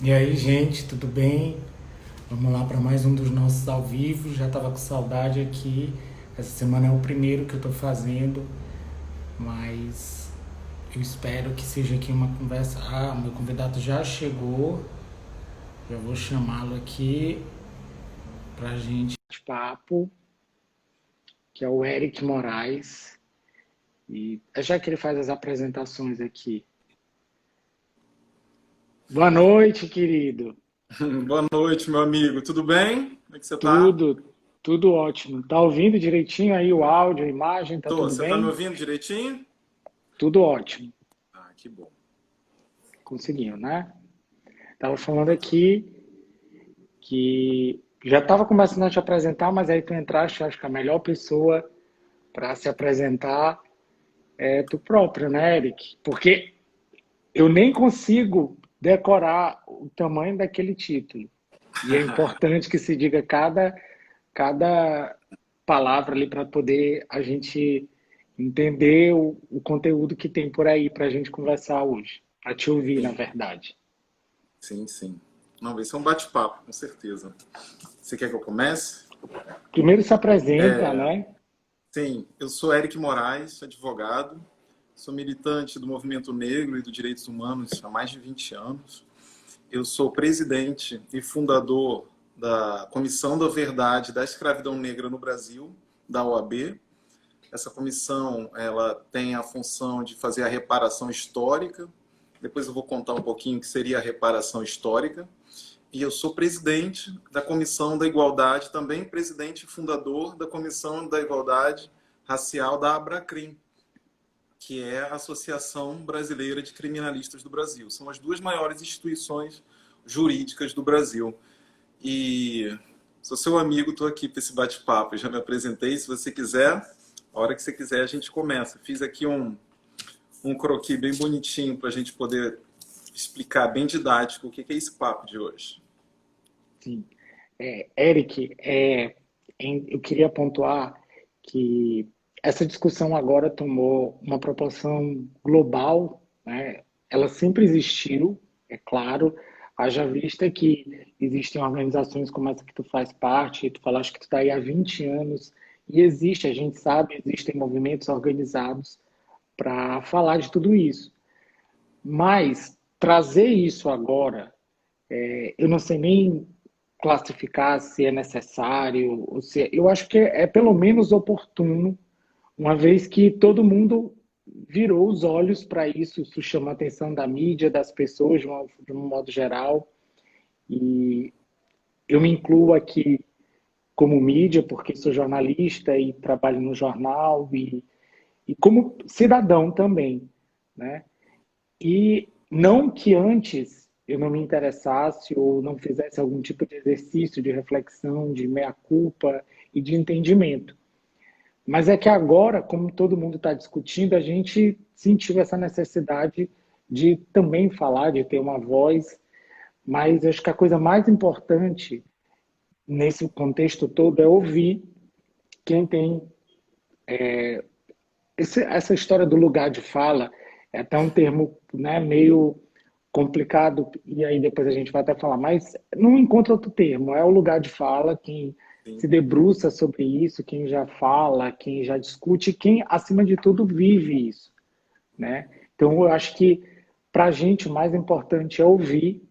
E aí, gente, tudo bem? Vamos lá para mais um dos nossos ao vivo. Já estava com saudade aqui. Essa semana é o primeiro que eu estou fazendo, mas eu espero que seja aqui uma conversa. Ah, o meu convidado já chegou. Já vou chamá-lo aqui para a gente papo, que é o Eric Moraes. E é já que ele faz as apresentações aqui. Boa noite, querido. Boa noite, meu amigo. Tudo bem? Como é que você tá? Tudo, tudo ótimo. Tá ouvindo direitinho aí o áudio, a imagem? Tá Tô. tudo Você tá me bem? ouvindo direitinho? Tudo ótimo. Ah, que bom. Conseguiu, né? Tava falando aqui que já estava começando a te apresentar, mas aí tu entraste, acho que a melhor pessoa para se apresentar é tu próprio, né, Eric? Porque eu nem consigo decorar o tamanho daquele título. E é importante que se diga cada palavra ali para poder a gente entender o conteúdo que tem por aí para a gente conversar hoje. Para te ouvir, na Sim, verdade. sim, sim. Não, vai ser um bate-papo, com certeza. Você quer que eu comece? Primeiro se apresenta, né? Sim, eu sou Eric Moraes, advogado. Sou militante do movimento negro e dos direitos humanos há mais de 20 anos. Eu sou presidente e fundador da Comissão da Verdade da Escravidão Negra no Brasil, da OAB. Essa comissão, ela tem a função de fazer a reparação histórica. Depois eu vou contar um pouquinho o que seria a reparação histórica. E eu sou presidente da Comissão da Igualdade, também presidente e fundador da Comissão da Igualdade Racial da Abracrim, que é a Associação Brasileira de Criminalistas do Brasil. São as duas maiores instituições jurídicas do Brasil. E sou seu amigo, estou aqui para esse bate-papo. Já me apresentei. Se você quiser, a hora que você quiser, a gente começa. Fiz aqui um croquis bem bonitinho para a gente poder explicar bem didático o que é esse papo de hoje. Sim. Eric, eu queria pontuar que essa discussão agora tomou uma proporção global, né? Ela sempre existiu, é claro, haja vista que existem organizações como essa que tu faz parte, tu falaste que tu está aí há 20 anos, e existe, a gente sabe, existem movimentos organizados para falar de tudo isso. Mas trazer isso agora, eu não sei nem classificar se é necessário, ou se eu acho que é pelo menos oportuno, uma vez que todo mundo virou os olhos para isso, isso chama a atenção da mídia, das pessoas de um modo geral, e eu me incluo aqui como mídia, porque sou jornalista e trabalho no jornal, e como cidadão também, né? E não que antes eu não me interessasse ou não fizesse algum tipo de exercício de reflexão, de meia-culpa e de entendimento. Mas é que agora, como todo mundo está discutindo, a gente sentiu essa necessidade de também falar, de ter uma voz. Mas acho que a coisa mais importante nesse contexto todo é ouvir quem tem essa história do lugar de fala. É até um termo, né, meio complicado, e aí depois a gente vai até falar, mas não encontra outro termo, é o lugar de fala, quem se Sim, debruça sobre isso, quem já fala, quem já discute, quem, acima de tudo, vive isso, né? Então, eu acho que, para a gente, o mais importante é ouvir,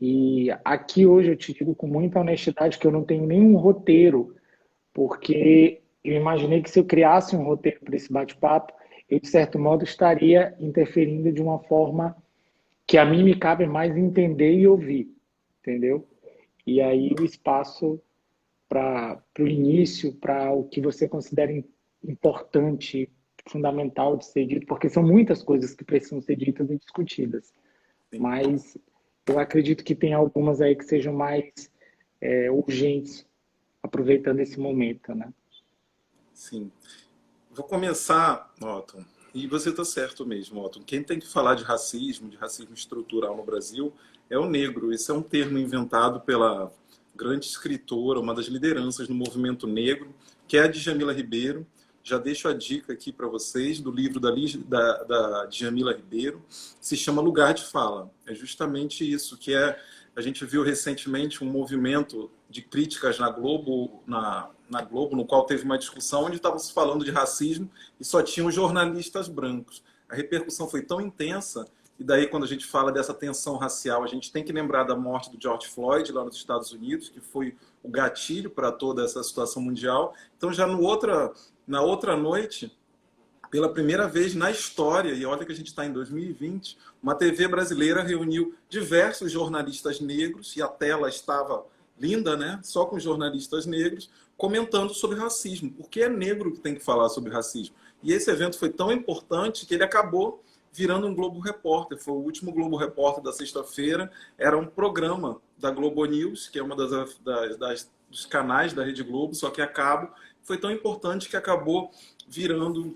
e aqui hoje eu te digo com muita honestidade que eu não tenho nenhum roteiro, porque eu imaginei que se eu criasse um roteiro para esse bate-papo, eu, de certo modo, estaria interferindo de uma forma que a mim me cabe mais entender e ouvir, entendeu? E aí o espaço para o início, para o que você considera importante, fundamental de ser dito, porque são muitas coisas que precisam ser ditas e discutidas, sim, mas eu acredito que tem algumas aí que sejam mais urgentes, aproveitando esse momento, né? sim. Vou começar, Otton, e você está certo mesmo, Otton. Quem tem que falar de racismo estrutural no Brasil, é o negro. Esse é um termo inventado pela grande escritora, uma das lideranças no movimento negro, que é a Djamila Ribeiro. já deixo a dica aqui para vocês do livro da Djamila Ribeiro, que se chama Lugar de Fala. É justamente isso, que a gente viu recentemente um movimento de críticas na Globo, na Globo, no qual teve uma discussão onde estavam se falando de racismo e só tinham jornalistas brancos. A repercussão foi tão intensa, e daí quando a gente fala dessa tensão racial, a gente tem que lembrar da morte do George Floyd lá nos Estados Unidos, que foi o gatilho para toda essa situação mundial. Então já na outra noite, pela primeira vez na história, e olha que a gente está em 2020, uma TV brasileira reuniu diversos jornalistas negros, e a tela estava linda, né? Só com jornalistas negros, comentando sobre racismo, porque é negro que tem que falar sobre racismo. E esse evento foi tão importante que ele acabou virando um Globo Repórter. Foi o último Globo Repórter da sexta-feira. Era um programa da Globo News, que é uma dos canais da Rede Globo, só que a cabo. Foi tão importante que acabou virando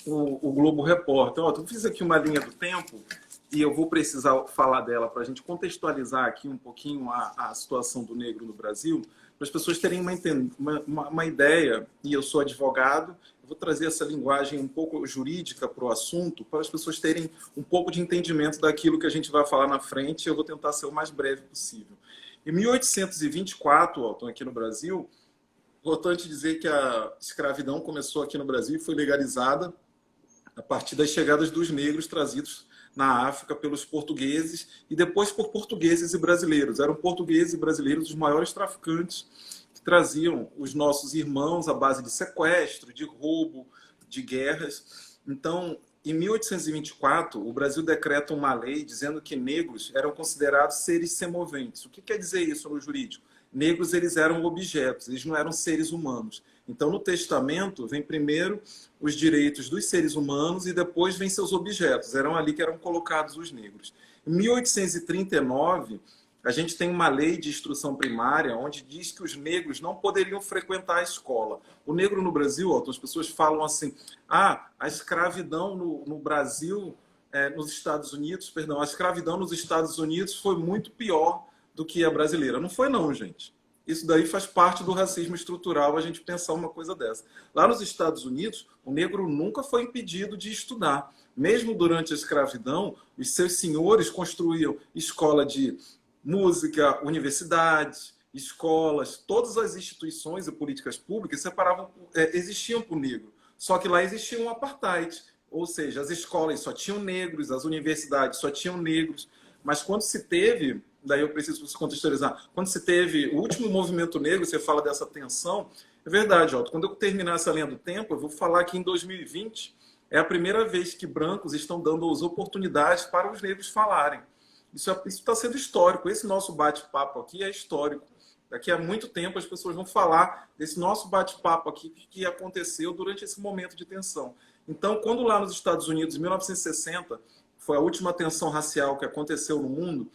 o Globo Repórter. Eu fiz aqui uma linha do tempo e eu vou precisar falar dela para a gente contextualizar aqui um pouquinho a situação do negro no Brasil, para as pessoas terem uma ideia. E eu sou advogado, eu vou trazer essa linguagem um pouco jurídica para o assunto, para as pessoas terem um pouco de entendimento daquilo que a gente vai falar na frente. Eu vou tentar ser o mais breve possível. Em 1824, Alton, aqui no Brasil, importante dizer que a escravidão começou aqui no Brasil e foi legalizada a partir das chegadas dos negros trazidos na África pelos portugueses e depois por portugueses e brasileiros. Eram portugueses e brasileiros os maiores traficantes que traziam os nossos irmãos à base de sequestro, de roubo, de guerras. Então, em 1824, o Brasil decreta uma lei dizendo que negros eram considerados seres semoventes. O que quer dizer isso no jurídico? Negros, eles eram objetos, eles não eram seres humanos. Então, no testamento, vem primeiro os direitos dos seres humanos e depois vem seus objetos. Eram ali que eram colocados os negros. Em 1839, a gente tem uma lei de instrução primária onde diz que os negros não poderiam frequentar a escola. O negro no Brasil, as pessoas falam assim, a escravidão no Brasil, nos Estados Unidos, perdão, a escravidão nos Estados Unidos foi muito pior do que a brasileira. Não foi não, gente. Isso daí faz parte do racismo estrutural, a gente pensar uma coisa dessa. Lá nos Estados Unidos, o negro nunca foi impedido de estudar. Mesmo durante a escravidão, os seus senhores construíam escola de música, universidades, escolas, todas as instituições e políticas públicas existiam para o negro. Só que lá existia um apartheid, ou seja, as escolas só tinham negros, as universidades só tinham negros. Mas quando se teve, daí eu preciso contextualizar, quando se teve o último movimento negro, você fala dessa tensão, é verdade, Otto, quando eu terminar essa linha do tempo, eu vou falar que em 2020 é a primeira vez que brancos estão dando as oportunidades para os negros falarem. Isso está sendo histórico, esse nosso bate-papo aqui é histórico. Daqui a muito tempo as pessoas vão falar desse nosso bate-papo aqui que aconteceu durante esse momento de tensão. Então, quando lá nos Estados Unidos, em 1960, foi a última tensão racial que aconteceu no mundo,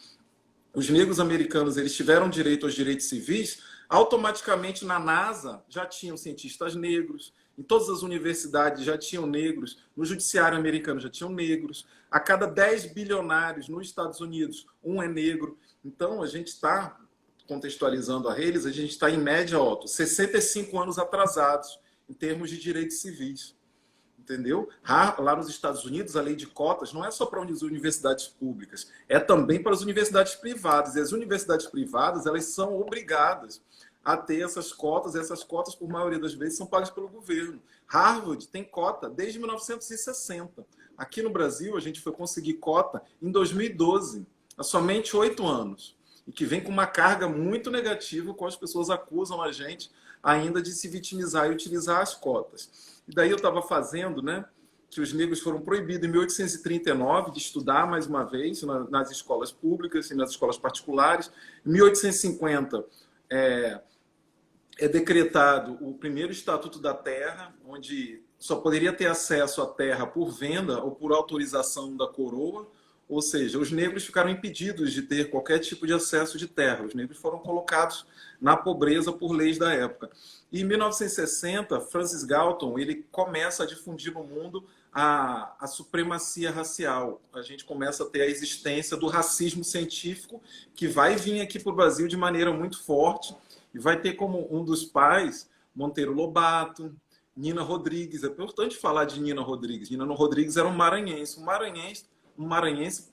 os negros americanos eles tiveram direito aos direitos civis, automaticamente na NASA já tinham cientistas negros, em todas as universidades já tinham negros, no judiciário americano já tinham negros, a cada 10 bilionários nos Estados Unidos, um é negro. Então, a gente está contextualizando a eles, a gente está em média, Otto, 65 anos atrasados em termos de direitos civis. Entendeu? Lá nos Estados Unidos, a lei de cotas não é só para as universidades públicas, é também para as universidades privadas. E as universidades privadas, elas são obrigadas a ter essas cotas, por maioria das vezes, são pagas pelo governo. Harvard tem cota desde 1960. Aqui no Brasil, a gente foi conseguir cota em 2012, há somente 8 anos. E que vem com uma carga muito negativa, com as pessoas acusam a gente ainda de se vitimizar e utilizar as cotas. E daí eu estava fazendo, né, que os negros foram proibidos em 1839 de estudar mais uma vez nas escolas públicas e nas escolas particulares. Em 1850 é decretado o primeiro Estatuto da Terra, onde só poderia ter acesso à terra por venda ou por autorização da coroa, ou seja, os negros ficaram impedidos de ter qualquer tipo de acesso de terra. Os negros foram colocados na pobreza por leis da época. E em 1960, Francis Galton ele começa a difundir no mundo a supremacia racial. A gente começa a ter a existência do racismo científico, que vai vir aqui para o Brasil de maneira muito forte, e vai ter como um dos pais Monteiro Lobato, Nina Rodrigues, é importante falar de Nina Rodrigues. Nina Rodrigues era um maranhense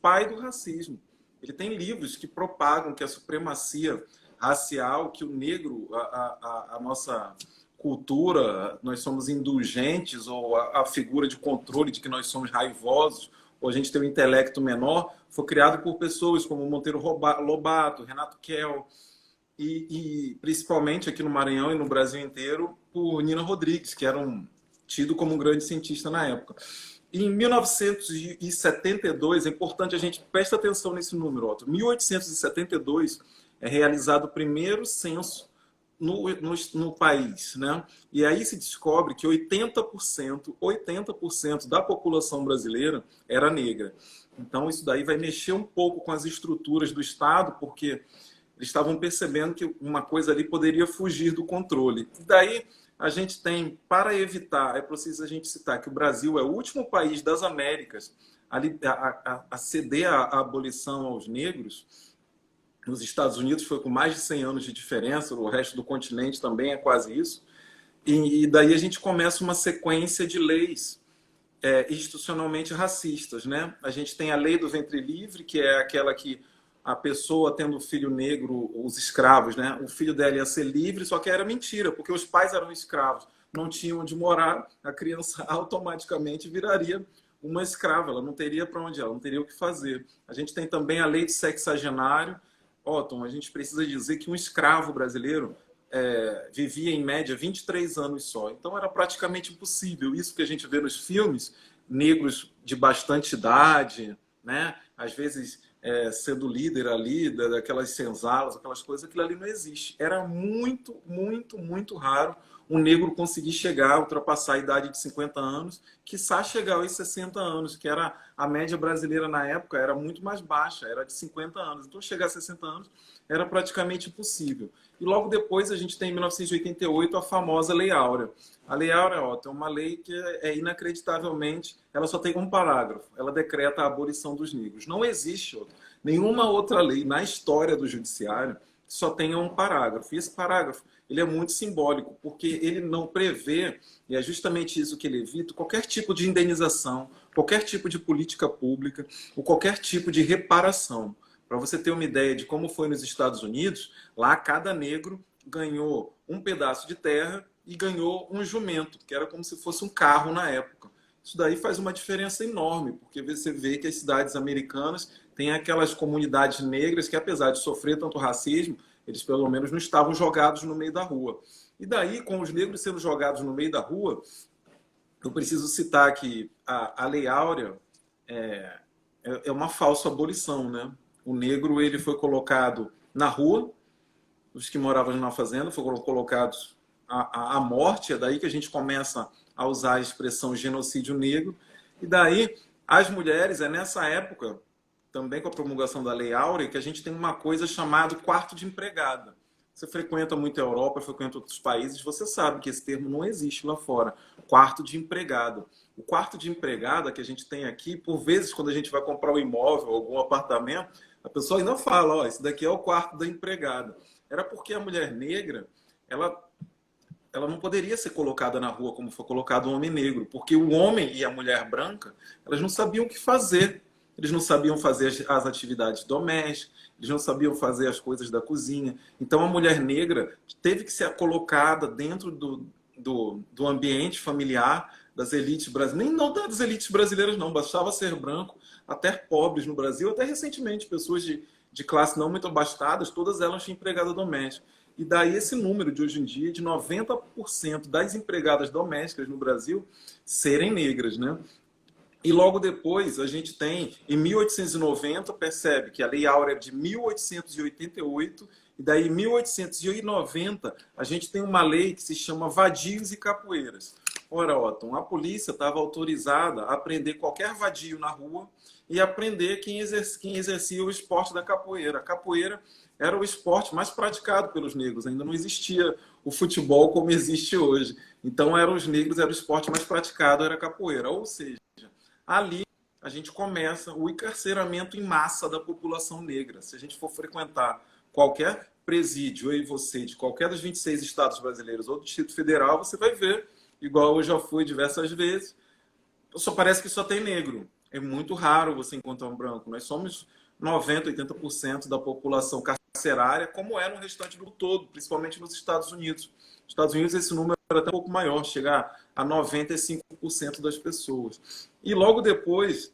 pai do racismo. Ele tem livros que propagam que a supremacia racial, que o negro, a nossa cultura, nós somos indulgentes, ou a figura de controle de que nós somos raivosos, ou a gente tem um intelecto menor, foi criado por pessoas como Monteiro Lobato, Renato Kell, e principalmente aqui no Maranhão e no Brasil inteiro, por Nina Rodrigues, que era tido como um grande cientista na época. E em 1972, é importante a gente prestar atenção nesse número, Otto. 1872 é realizado o primeiro censo no país, né? E aí se descobre que 80% da população brasileira era negra. Então isso daí vai mexer um pouco com as estruturas do Estado, porque eles estavam percebendo que uma coisa ali poderia fugir do controle. E daí a gente tem, para evitar, é preciso a gente citar que o Brasil é o último país das Américas a ceder a abolição aos negros. Nos Estados Unidos foi com mais de 100 anos de diferença, o resto do continente também é quase isso. E daí a gente começa uma sequência de leis institucionalmente racistas, né? A gente tem a lei do ventre livre, que é aquela que a pessoa tendo filho negro, os escravos, né? O filho dela ia ser livre, só que era mentira, porque os pais eram escravos, não tinham onde morar, a criança automaticamente viraria uma escrava, ela não teria para onde ir, ela não teria o que fazer. A gente tem também a lei de sexagenário. Otton, a gente precisa dizer que um escravo brasileiro vivia em média 23 anos só. Então era praticamente impossível. Isso que a gente vê nos filmes, negros de bastante idade, né? Às vezes sendo líder ali, daquelas senzalas, aquelas coisas, aquilo ali não existe. Era muito, muito, muito raro um negro conseguir chegar, ultrapassar a idade de 50 anos, quiçá chegar aos 60 anos, que era a média brasileira na época, era muito mais baixa, era de 50 anos. Então, chegar a 60 anos era praticamente impossível. E logo depois a gente tem, em 1988, a famosa Lei Áurea. A Lei Áurea, Otto, é uma lei que inacreditavelmente, ela só tem um parágrafo. Ela decreta a abolição dos negros. Não existe, Otto, nenhuma outra lei na história do judiciário que só tenha um parágrafo. E esse parágrafo ele é muito simbólico, porque ele não prevê, e é justamente isso que ele evita, qualquer tipo de indenização, qualquer tipo de política pública, ou qualquer tipo de reparação. Para você ter uma ideia de como foi nos Estados Unidos, lá cada negro ganhou um pedaço de terra e ganhou um jumento, que era como se fosse um carro na época. Isso daí faz uma diferença enorme, porque você vê que as cidades americanas têm aquelas comunidades negras que, apesar de sofrer tanto racismo, eles pelo menos não estavam jogados no meio da rua. E daí, com os negros sendo jogados no meio da rua, eu preciso citar que a Lei Áurea é uma falsa abolição, né? O negro ele foi colocado na rua, os que moravam na fazenda foram colocados à morte, é daí que a gente começa a usar a expressão genocídio negro. E daí, as mulheres, nessa época, também com a promulgação da Lei Áurea, que a gente tem uma coisa chamada quarto de empregada. Você frequenta muito a Europa, frequenta outros países, você sabe que esse termo não existe lá fora. Quarto de empregada. O quarto de empregada que a gente tem aqui, por vezes, quando a gente vai comprar um imóvel, algum apartamento, a pessoa ainda fala, ó, esse daqui é o quarto da empregada. Era porque a mulher negra, ela não poderia ser colocada na rua como foi colocado o homem negro, porque o homem e a mulher branca, elas não sabiam o que fazer. Eles não sabiam fazer as atividades domésticas, eles não sabiam fazer as coisas da cozinha. Então, a mulher negra teve que ser colocada dentro do ambiente familiar das elites brasileiras. Nem não das elites brasileiras, não. Bastava ser branco. Até pobres no Brasil, até recentemente, pessoas de classe não muito abastadas, todas elas tinham empregada doméstica. E daí esse número de hoje em dia, de 90% das empregadas domésticas no Brasil serem negras, né? E logo depois, a gente tem, em 1890, percebe que a Lei Áurea é de 1888, e daí em 1890, a gente tem uma lei que se chama Vadios e Capoeiras. Ora, Otton, a polícia estava autorizada a prender qualquer vadio na rua e a prender quem exercia o esporte da capoeira. A capoeira era o esporte mais praticado pelos negros, ainda não existia o futebol como existe hoje. Então, os negros, era o esporte mais praticado, era a capoeira. Ou seja, ali a gente começa o encarceramento em massa da população negra. Se a gente for frequentar qualquer presídio, eu e você, de qualquer dos 26 estados brasileiros ou do Distrito Federal, você vai ver igual eu já fui diversas vezes, só parece que só tem negro. É muito raro você encontrar um branco. Nós somos 90, 80% da população carcerária, como é no restante do todo, principalmente nos Estados Unidos. Nos Estados Unidos esse número é até um pouco maior, chega a 95% das pessoas. E logo depois,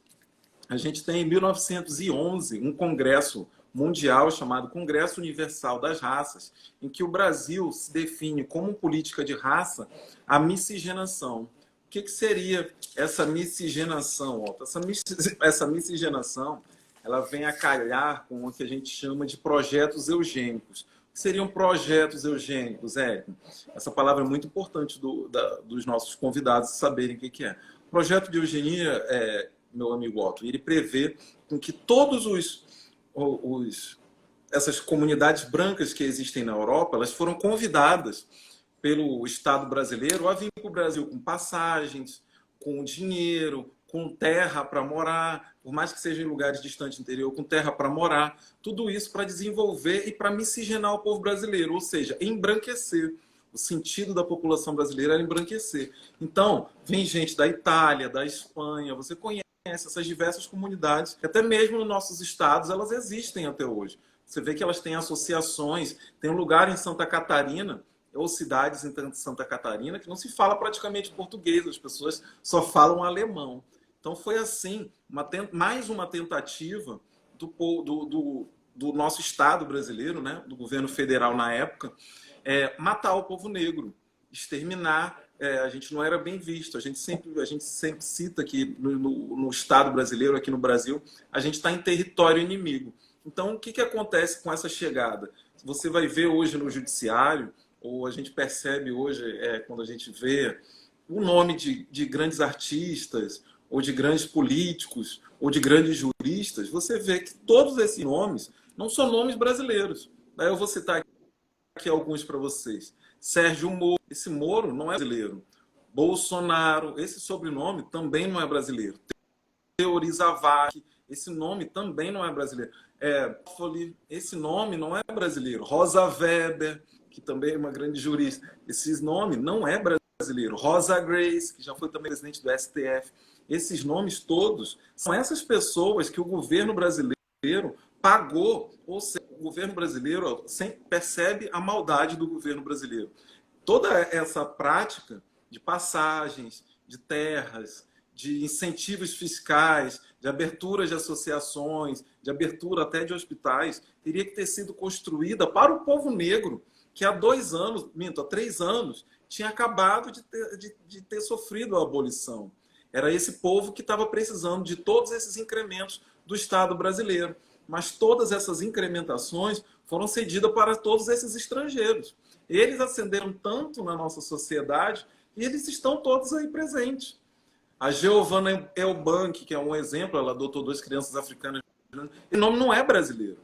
a gente tem em 1911 um congresso mundial chamado Congresso Universal das Raças, em que o Brasil se define como política de raça a miscigenação. O que seria essa miscigenação, Otto? Essa miscigenação, ela vem a calhar com o que a gente chama de projetos eugênicos. O que seriam projetos eugênicos, Érico? Essa palavra é muito importante dos nossos convidados saberem o que é. O projeto de eugenia, meu amigo Otto, ele prevê que todos essas comunidades brancas que existem na Europa, elas foram convidadas pelo Estado brasileiro a vir para o Brasil com passagens, com dinheiro, com terra para morar, por mais que seja em lugares distantes do interior, com terra para morar, tudo isso para desenvolver e para miscigenar o povo brasileiro, ou seja, embranquecer. O sentido da população brasileira era embranquecer. Então, vem gente da Itália, da Espanha, você conhece essas diversas comunidades, que até mesmo nos nossos estados elas existem até hoje. Você vê que elas têm associações, tem um lugar em Santa Catarina, ou cidades em Santa Catarina, que não se fala praticamente português, as pessoas só falam alemão. Então foi assim, mais uma tentativa do nosso Estado brasileiro, né, do governo federal na época, matar o povo negro, exterminar. A gente não era bem visto. A gente sempre cita que no Estado brasileiro, aqui no Brasil, a gente está em território inimigo. Então, o que acontece com essa chegada? Você vai ver hoje no judiciário, ou a gente percebe hoje, quando a gente vê o nome de grandes artistas, ou de grandes políticos, ou de grandes juristas, você vê que todos esses nomes não são nomes brasileiros. Daí eu vou citar aqui alguns para vocês. Sérgio Moro, esse Moro não é brasileiro. Bolsonaro, esse sobrenome também não é brasileiro. Teori Zavascki, esse nome também não é brasileiro. Esse nome não é brasileiro. Rosa Weber, que também é uma grande jurista, esse nome não é brasileiro. Rosa Grace, que já foi também presidente do STF. Esses nomes todos são essas pessoas que o governo brasileiro pagou, ou seja, o governo brasileiro percebe a maldade do governo brasileiro. Toda essa prática de passagens, de terras, de incentivos fiscais, de abertura de associações, de abertura até de hospitais, teria que ter sido construída para o povo negro, que há 3 anos, tinha acabado de ter sofrido a abolição. Era esse povo que estava precisando de todos esses incrementos do Estado brasileiro. Mas todas essas incrementações foram cedidas para todos esses estrangeiros. Eles ascenderam tanto na nossa sociedade e eles estão todos aí presentes. A Giovanna Elbank, que é um exemplo, ela adotou 2 crianças africanas. O nome não é brasileiro.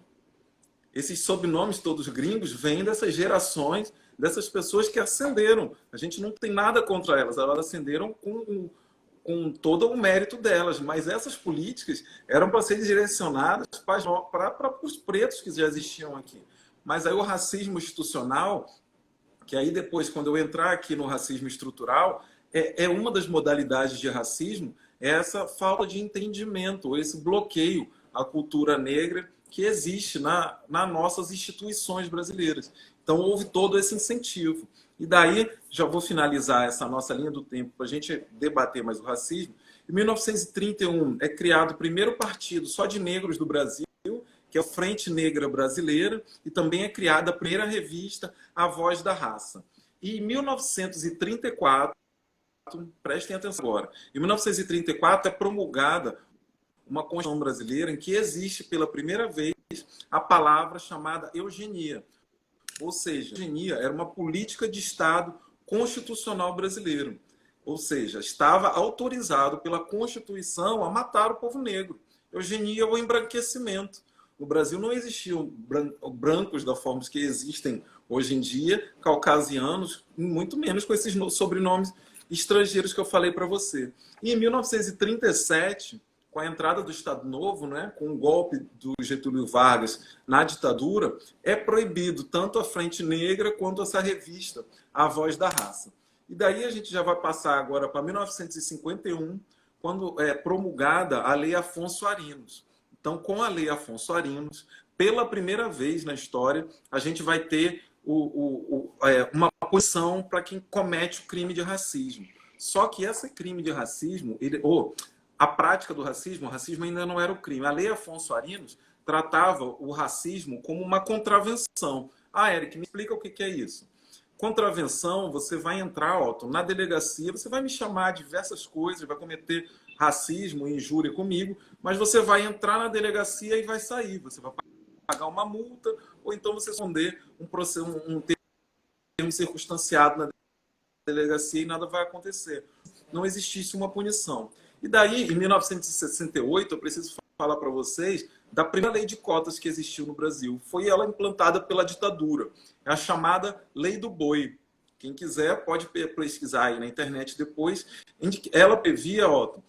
Esses sobrenomes todos gringos vêm dessas gerações, dessas pessoas que ascenderam. A gente não tem nada contra elas ascenderam com todo o mérito delas, mas essas políticas eram para ser direcionadas para os pretos que já existiam aqui. Mas aí o racismo institucional, que aí depois, quando eu entrar aqui no racismo estrutural, é uma das modalidades de racismo, é essa falta de entendimento, esse bloqueio à cultura negra que existe nas nossas instituições brasileiras. Então houve todo esse incentivo. E daí, já vou finalizar essa nossa linha do tempo para a gente debater mais o racismo. Em 1931 é criado o primeiro partido só de negros do Brasil, que é a Frente Negra Brasileira, e também é criada a primeira revista A Voz da Raça. E em 1934, prestem atenção agora, em 1934 é promulgada uma Constituição brasileira em que existe pela primeira vez a palavra chamada eugenia. Ou seja, a eugenia era uma política de Estado constitucional brasileiro. Ou seja, estava autorizado pela Constituição a matar o povo negro. Eugenia é o embranquecimento. No Brasil não existiam brancos da forma que existem hoje em dia, caucasianos, muito menos com esses sobrenomes estrangeiros que eu falei para você. E em 1937, com a entrada do Estado Novo, né, com o golpe do Getúlio Vargas na ditadura, é proibido tanto a Frente Negra quanto essa revista, A Voz da Raça. E daí a gente já vai passar agora para 1951, quando é promulgada a Lei Afonso Arinos. Então, com a Lei Afonso Arinos, pela primeira vez na história, a gente vai ter uma punição para quem comete o crime de racismo. Só que esse crime de racismo, a prática do racismo, o racismo ainda não era o crime. A Lei Afonso Arinos tratava o racismo como uma contravenção. Ah, Eric, me explica o que é isso. Contravenção, você vai entrar, Otto, na delegacia, você vai me chamar de diversas coisas, vai cometer racismo, injúria comigo, mas você vai entrar na delegacia e vai sair. Você vai pagar uma multa, ou então você responder um termo circunstanciado na delegacia e nada vai acontecer. Não existisse uma punição. E daí, em 1968, eu preciso falar para vocês da primeira lei de cotas que existiu no Brasil. Foi ela implantada pela ditadura. É a chamada Lei do Boi. Quem quiser pode pesquisar aí na internet depois. Ela previa, Otto,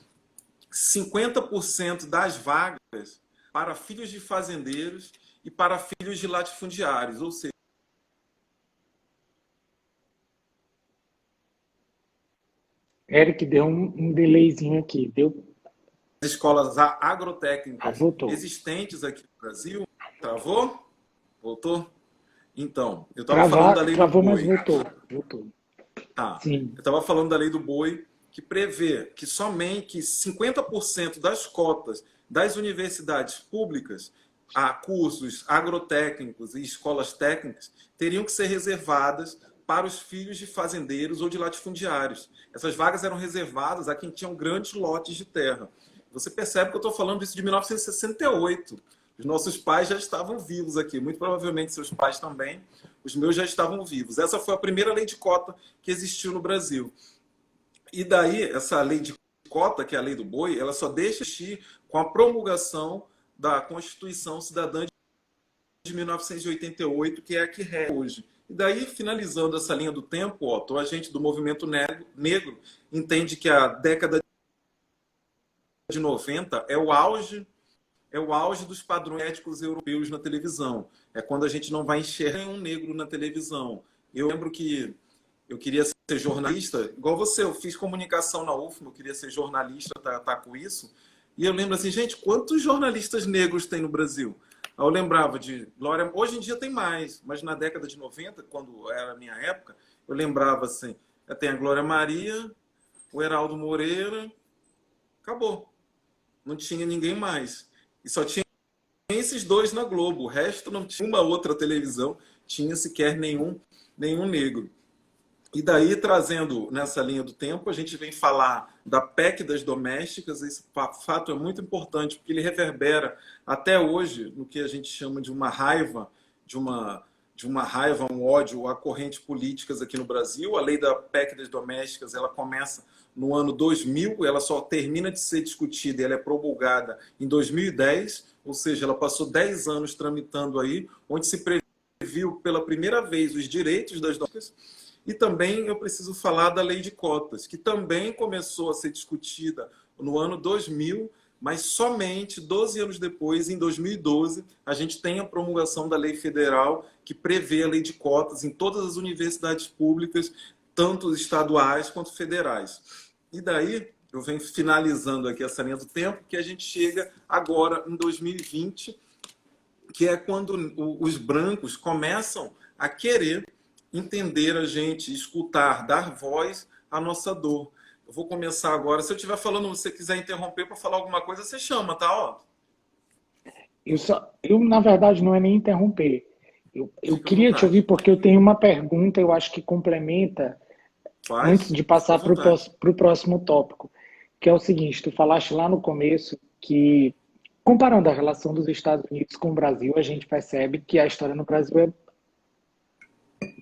50% das vagas para filhos de fazendeiros e para filhos de latifundiários, ou seja, Eric, deu um delayzinho aqui. Deu. escolas Ah, agrotécnicas voltou. existentes aqui no Brasil. Travou? Voltou? Então, eu estava falando da lei do Travou, mas boi. voltou. Voltou. Tá. Sim. Eu estava falando da lei do boi, que prevê que somente 50% das cotas das universidades públicas a cursos agrotécnicos e escolas técnicas teriam que ser reservadas para os filhos de fazendeiros ou de latifundiários. Essas vagas eram reservadas a quem tinham grandes lotes de terra. Você percebe que eu estou falando isso de 1968. Os nossos pais já estavam vivos aqui, muito provavelmente seus pais também. Os meus já estavam vivos. Essa foi a primeira lei de cota que existiu no Brasil. E daí, essa lei de cota, que é a lei do boi, ela só deixa de existir com a promulgação da Constituição Cidadã de 1988, que é a que rege hoje. E daí, finalizando essa linha do tempo, Otto, a gente do movimento negro entende que a década de 90 é o auge dos padrões éticos europeus na televisão. É quando a gente não vai enxergar nenhum negro na televisão. Eu lembro que eu queria ser jornalista, igual você, eu fiz comunicação na UFMA, eu queria ser jornalista, tá com isso. E eu lembro assim, gente, quantos jornalistas negros tem no Brasil? Eu lembrava de Glória, hoje em dia tem mais, mas na década de 90, quando era a minha época, eu lembrava assim, tem a Glória Maria, o Heraldo Moreira, acabou. Não tinha ninguém mais. E só tinha esses dois na Globo. O resto não tinha uma outra televisão, tinha sequer nenhum negro. E daí, trazendo nessa linha do tempo, a gente vem falar da PEC das domésticas. Esse fato é muito importante, porque ele reverbera até hoje no que a gente chama de uma raiva, um ódio a correntes políticas aqui no Brasil. A lei da PEC das domésticas, ela começa no ano 2000, ela só termina de ser discutida e ela é promulgada em 2010, ou seja, ela passou 10 anos tramitando aí, onde se previu pela primeira vez os direitos das domésticas. E também eu preciso falar da lei de cotas, que também começou a ser discutida no ano 2000, mas somente 12 anos depois, em 2012, a gente tem a promulgação da lei federal que prevê a lei de cotas em todas as universidades públicas, tanto estaduais quanto federais. E daí, eu venho finalizando aqui essa linha do tempo, que a gente chega agora em 2020, que é quando os brancos começam a querer entender a gente, escutar, dar voz à nossa dor. Eu vou começar agora. Se eu estiver falando, se você quiser interromper para falar alguma coisa, você chama, tá? Ó, Na verdade, não é nem interromper. Eu fica à queria te ouvir vontade. porque eu tenho uma pergunta, eu acho que complementa, antes Faz, de fica à passar para vontade. o próximo tópico, que é o seguinte: tu falaste lá no começo que, comparando a relação dos Estados Unidos com o Brasil, a gente percebe que a história no Brasil é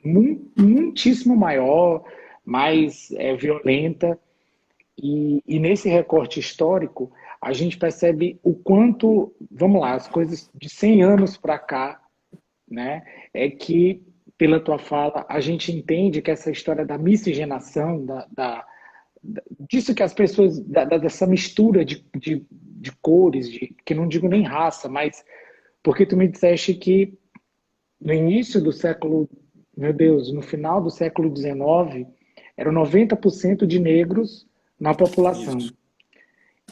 muitíssimo maior, mais violenta, e nesse recorte histórico, a gente percebe o quanto, vamos lá, as coisas de 100 anos para cá, né, é que, pela tua fala, a gente entende que essa história da miscigenação, disso que as pessoas, dessa mistura de cores, que não digo nem raça, mas porque tu me disseste que no início do século, meu Deus, no final do século XIX, eram 90% de negros na população. Isso.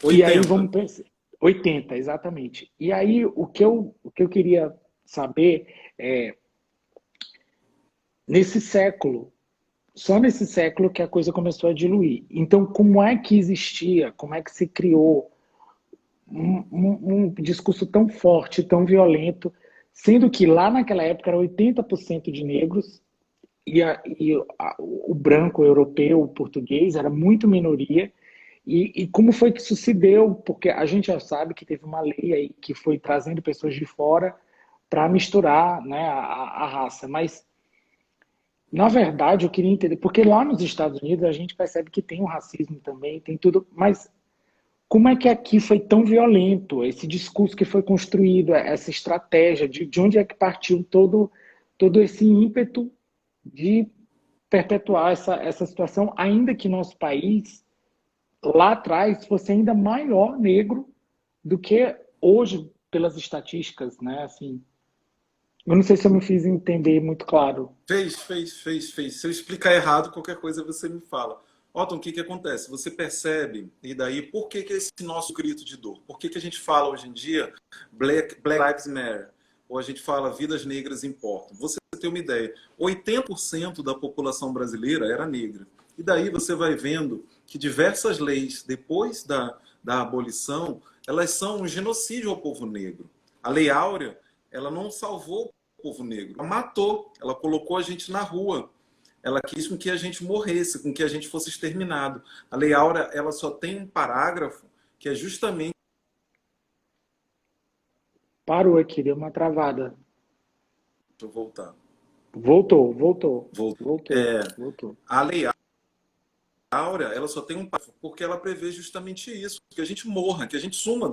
E aí 80. vamos pensar, 80, exatamente. E aí o que eu queria saber é, nesse século, só nesse século que a coisa começou a diluir. Então, como é que existia, como é que se criou um discurso tão forte, tão violento, sendo que lá naquela época era 80% de negros o branco europeu, o português, era muito minoria. E como foi que isso se deu? Porque a gente já sabe que teve uma lei aí que foi trazendo pessoas de fora para misturar, né, a raça. Mas, na verdade, eu queria entender, porque lá nos Estados Unidos a gente percebe que tem o racismo também, tem tudo, mas como é que aqui foi tão violento esse discurso que foi construído, essa estratégia, de onde é que partiu todo esse ímpeto de perpetuar essa situação, ainda que nosso país, lá atrás, fosse ainda maior negro do que hoje, pelas estatísticas, né? Assim, eu não sei se eu me fiz entender muito claro. Fez. Se eu explicar errado, qualquer coisa você me fala. Otton, o que acontece? Você percebe, e daí, por que esse nosso grito de dor? Por que a gente fala hoje em dia Black Lives Matter? Ou a gente fala vidas negras importam? Você tem uma ideia, 80% da população brasileira era negra. E daí você vai vendo que diversas leis, depois da abolição, elas são um genocídio ao povo negro. A Lei Áurea, ela não salvou o povo negro, ela matou, ela colocou a gente na rua. Ela quis com que a gente morresse, com que a gente fosse exterminado. A Lei Áurea, ela só tem um parágrafo que é justamente... Parou aqui, deu uma travada. Deixa eu voltar. Voltou. É, Voltou. a Lei Áurea, ela só tem um parágrafo porque ela prevê justamente isso, que a gente morra, que a gente suma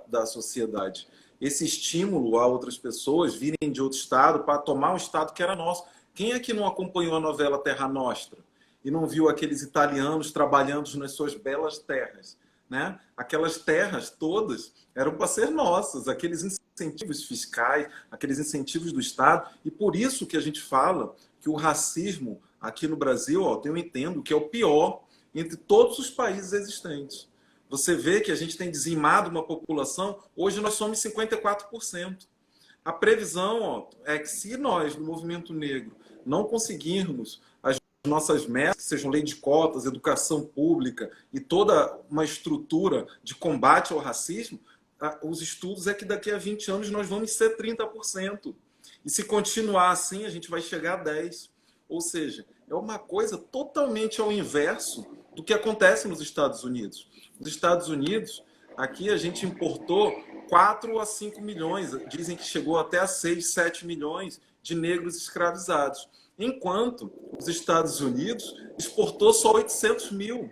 da sociedade. Esse estímulo a outras pessoas virem de outro estado para tomar um estado que era nosso. Quem é que não acompanhou a novela Terra Nostra e não viu aqueles italianos trabalhando nas suas belas terras? Né? Aquelas terras todas eram para ser nossas, aqueles incentivos fiscais, aqueles incentivos do Estado. E por isso que a gente fala que o racismo aqui no Brasil, ó, eu entendo que é o pior entre todos os países existentes. Você vê que a gente tem dizimado uma população, hoje nós somos 54%. A previsão, ó, é que se nós, no movimento negro, não conseguirmos as nossas metas, que sejam lei de cotas, educação pública e toda uma estrutura de combate ao racismo, os estudos é que daqui a 20 anos nós vamos ser 30%. E se continuar assim, a gente vai chegar a 10%. Ou seja, é uma coisa totalmente ao inverso do que acontece nos Estados Unidos. Nos Estados Unidos, aqui a gente importou 4 a 5 milhões, dizem que chegou até a 6, 7 milhões de negros escravizados. Enquanto os Estados Unidos exportou só 800 mil.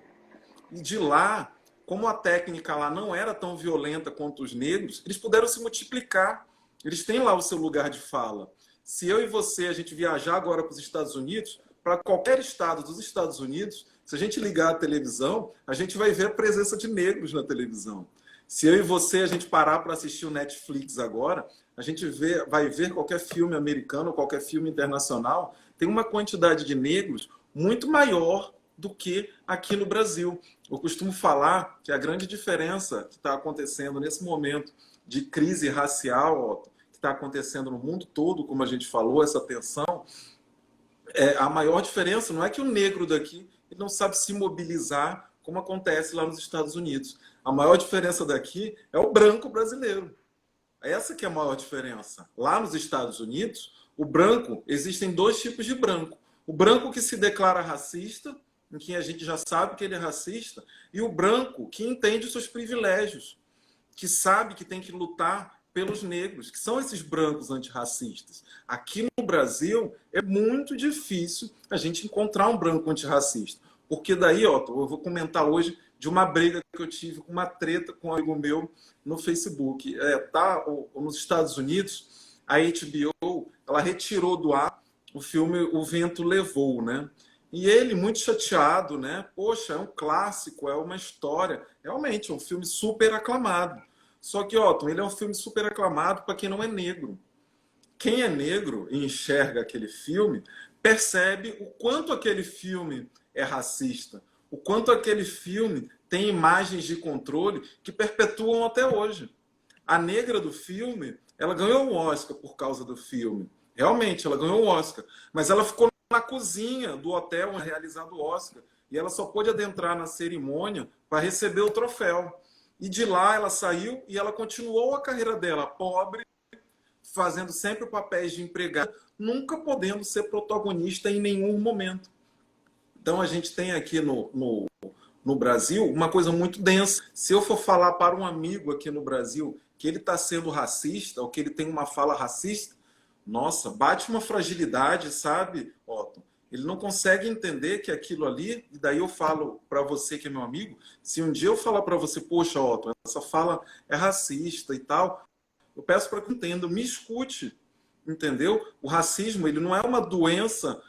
E de lá, como a técnica lá não era tão violenta quanto os negros, eles puderam se multiplicar. Eles têm lá o seu lugar de fala. Se eu e você, a gente viajar agora para os Estados Unidos, para qualquer estado dos Estados Unidos, se a gente ligar a televisão, a gente vai ver a presença de negros na televisão. Se eu e você, a gente parar para assistir o Netflix agora, a gente vai ver qualquer filme americano, qualquer filme internacional, tem uma quantidade de negros muito maior do que aqui no Brasil. Eu costumo falar que a grande diferença que está acontecendo nesse momento de crise racial, que está acontecendo no mundo todo, como a gente falou, essa tensão, a maior diferença não é que o negro daqui ele não sabe se mobilizar como acontece lá nos Estados Unidos. A maior diferença daqui é o branco brasileiro. Essa que é a maior diferença. Lá nos Estados Unidos, o branco, existem 2 tipos de branco. O branco que se declara racista, em que a gente já sabe que ele é racista, e o branco que entende os seus privilégios, que sabe que tem que lutar pelos negros, que são esses brancos antirracistas. Aqui no Brasil, é muito difícil a gente encontrar um branco antirracista. Porque daí, ó, eu vou comentar hoje de uma briga que eu tive, com uma treta com um amigo meu no Facebook. Nos Estados Unidos, a HBO, ela retirou do ar o filme O Vento Levou, né? E ele, muito chateado, né? Poxa, é um clássico, é uma história. Realmente, é um filme super aclamado. Só que, Otton, ele é um filme super aclamado para quem não é negro. Quem é negro e enxerga aquele filme, percebe o quanto aquele filme é racista. O quanto aquele filme tem imagens de controle que perpetuam até hoje. A negra do filme, ela ganhou o Oscar por causa do filme. Realmente, ela ganhou o Oscar. Mas ela ficou na cozinha do hotel onde realizado o Oscar. E ela só pôde adentrar na cerimônia para receber o troféu. E de lá ela saiu e ela continuou a carreira dela pobre, fazendo sempre papéis de empregada, nunca podendo ser protagonista em nenhum momento. Então a gente tem aqui no Brasil uma coisa muito densa. Se eu for falar para um amigo aqui no Brasil que ele está sendo racista, ou que ele tem uma fala racista, nossa, bate uma fragilidade, sabe, Otto? Ele não consegue entender que aquilo ali, e daí eu falo para você que é meu amigo, se um dia eu falar para você, poxa, Otto, essa fala é racista e tal, eu peço para que entenda, me escute, entendeu? O racismo, ele não é uma doença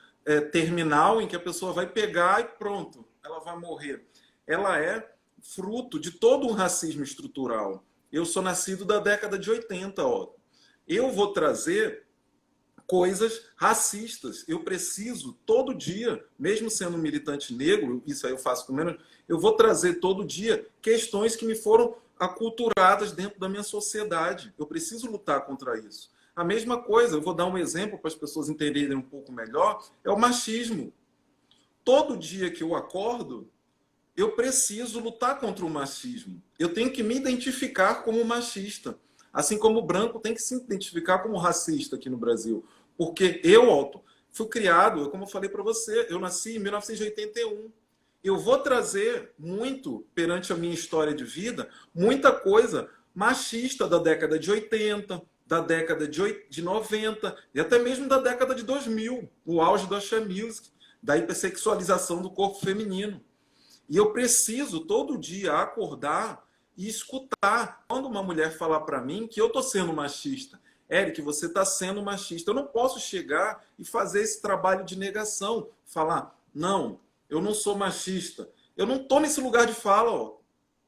terminal em que a pessoa vai pegar e pronto, ela vai morrer. Ela é fruto de todo um racismo estrutural. Eu sou nascido da década de 80, ó. Eu vou trazer coisas racistas. Eu preciso, todo dia, mesmo sendo um militante negro, isso aí eu faço com menos, eu vou trazer todo dia questões que me foram aculturadas dentro da minha sociedade. Eu preciso lutar contra isso. A mesma coisa, eu vou dar um exemplo para as pessoas entenderem um pouco melhor, é o machismo. Todo dia que eu acordo, eu preciso lutar contra o machismo. Eu tenho que me identificar como machista. Assim como o branco tem que se identificar como racista aqui no Brasil. Porque eu, Otto, fui criado, como eu falei para você, eu nasci em 1981. Eu vou trazer muito, perante a minha história de vida, muita coisa machista da década de 80, da década de 90 e até mesmo da década de 2000, o auge do Axé Music, da hipersexualização do corpo feminino. E eu preciso todo dia acordar e escutar quando uma mulher falar para mim que eu estou sendo machista. Éric, você está sendo machista. Eu não posso chegar e fazer esse trabalho de negação. Falar, não, eu não sou machista. Eu não estou nesse lugar de fala. Ó.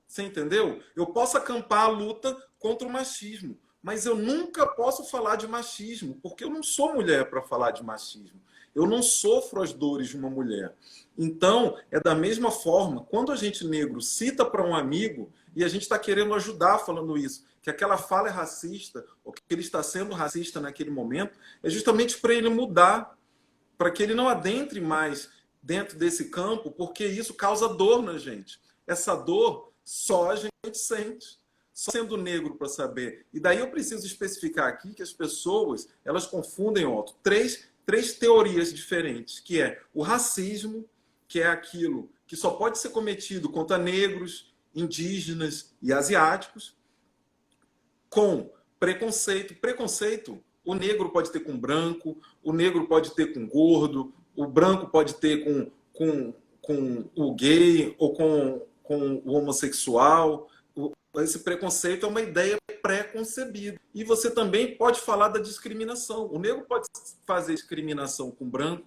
Você entendeu? Eu posso acampar a luta contra o machismo. Mas eu nunca posso falar de machismo, porque eu não sou mulher para falar de machismo. Eu não sofro as dores de uma mulher. Então, é da mesma forma, quando a gente negro cita para um amigo, e a gente está querendo ajudar falando isso, que aquela fala é racista, ou que ele está sendo racista naquele momento, é justamente para ele mudar, para que ele não adentre mais dentro desse campo, porque isso causa dor na gente. Essa dor só a gente sente. Só sendo negro para saber. E daí eu preciso especificar aqui que as pessoas, elas confundem, Otto, três teorias diferentes, que é o racismo, que é aquilo que só pode ser cometido contra negros, indígenas e asiáticos, com preconceito. Preconceito, o negro pode ter com branco, o negro pode ter com gordo, o branco pode ter com o gay ou com o homossexual. Esse preconceito é uma ideia pré-concebida. E você também pode falar da discriminação. O negro pode fazer discriminação com o branco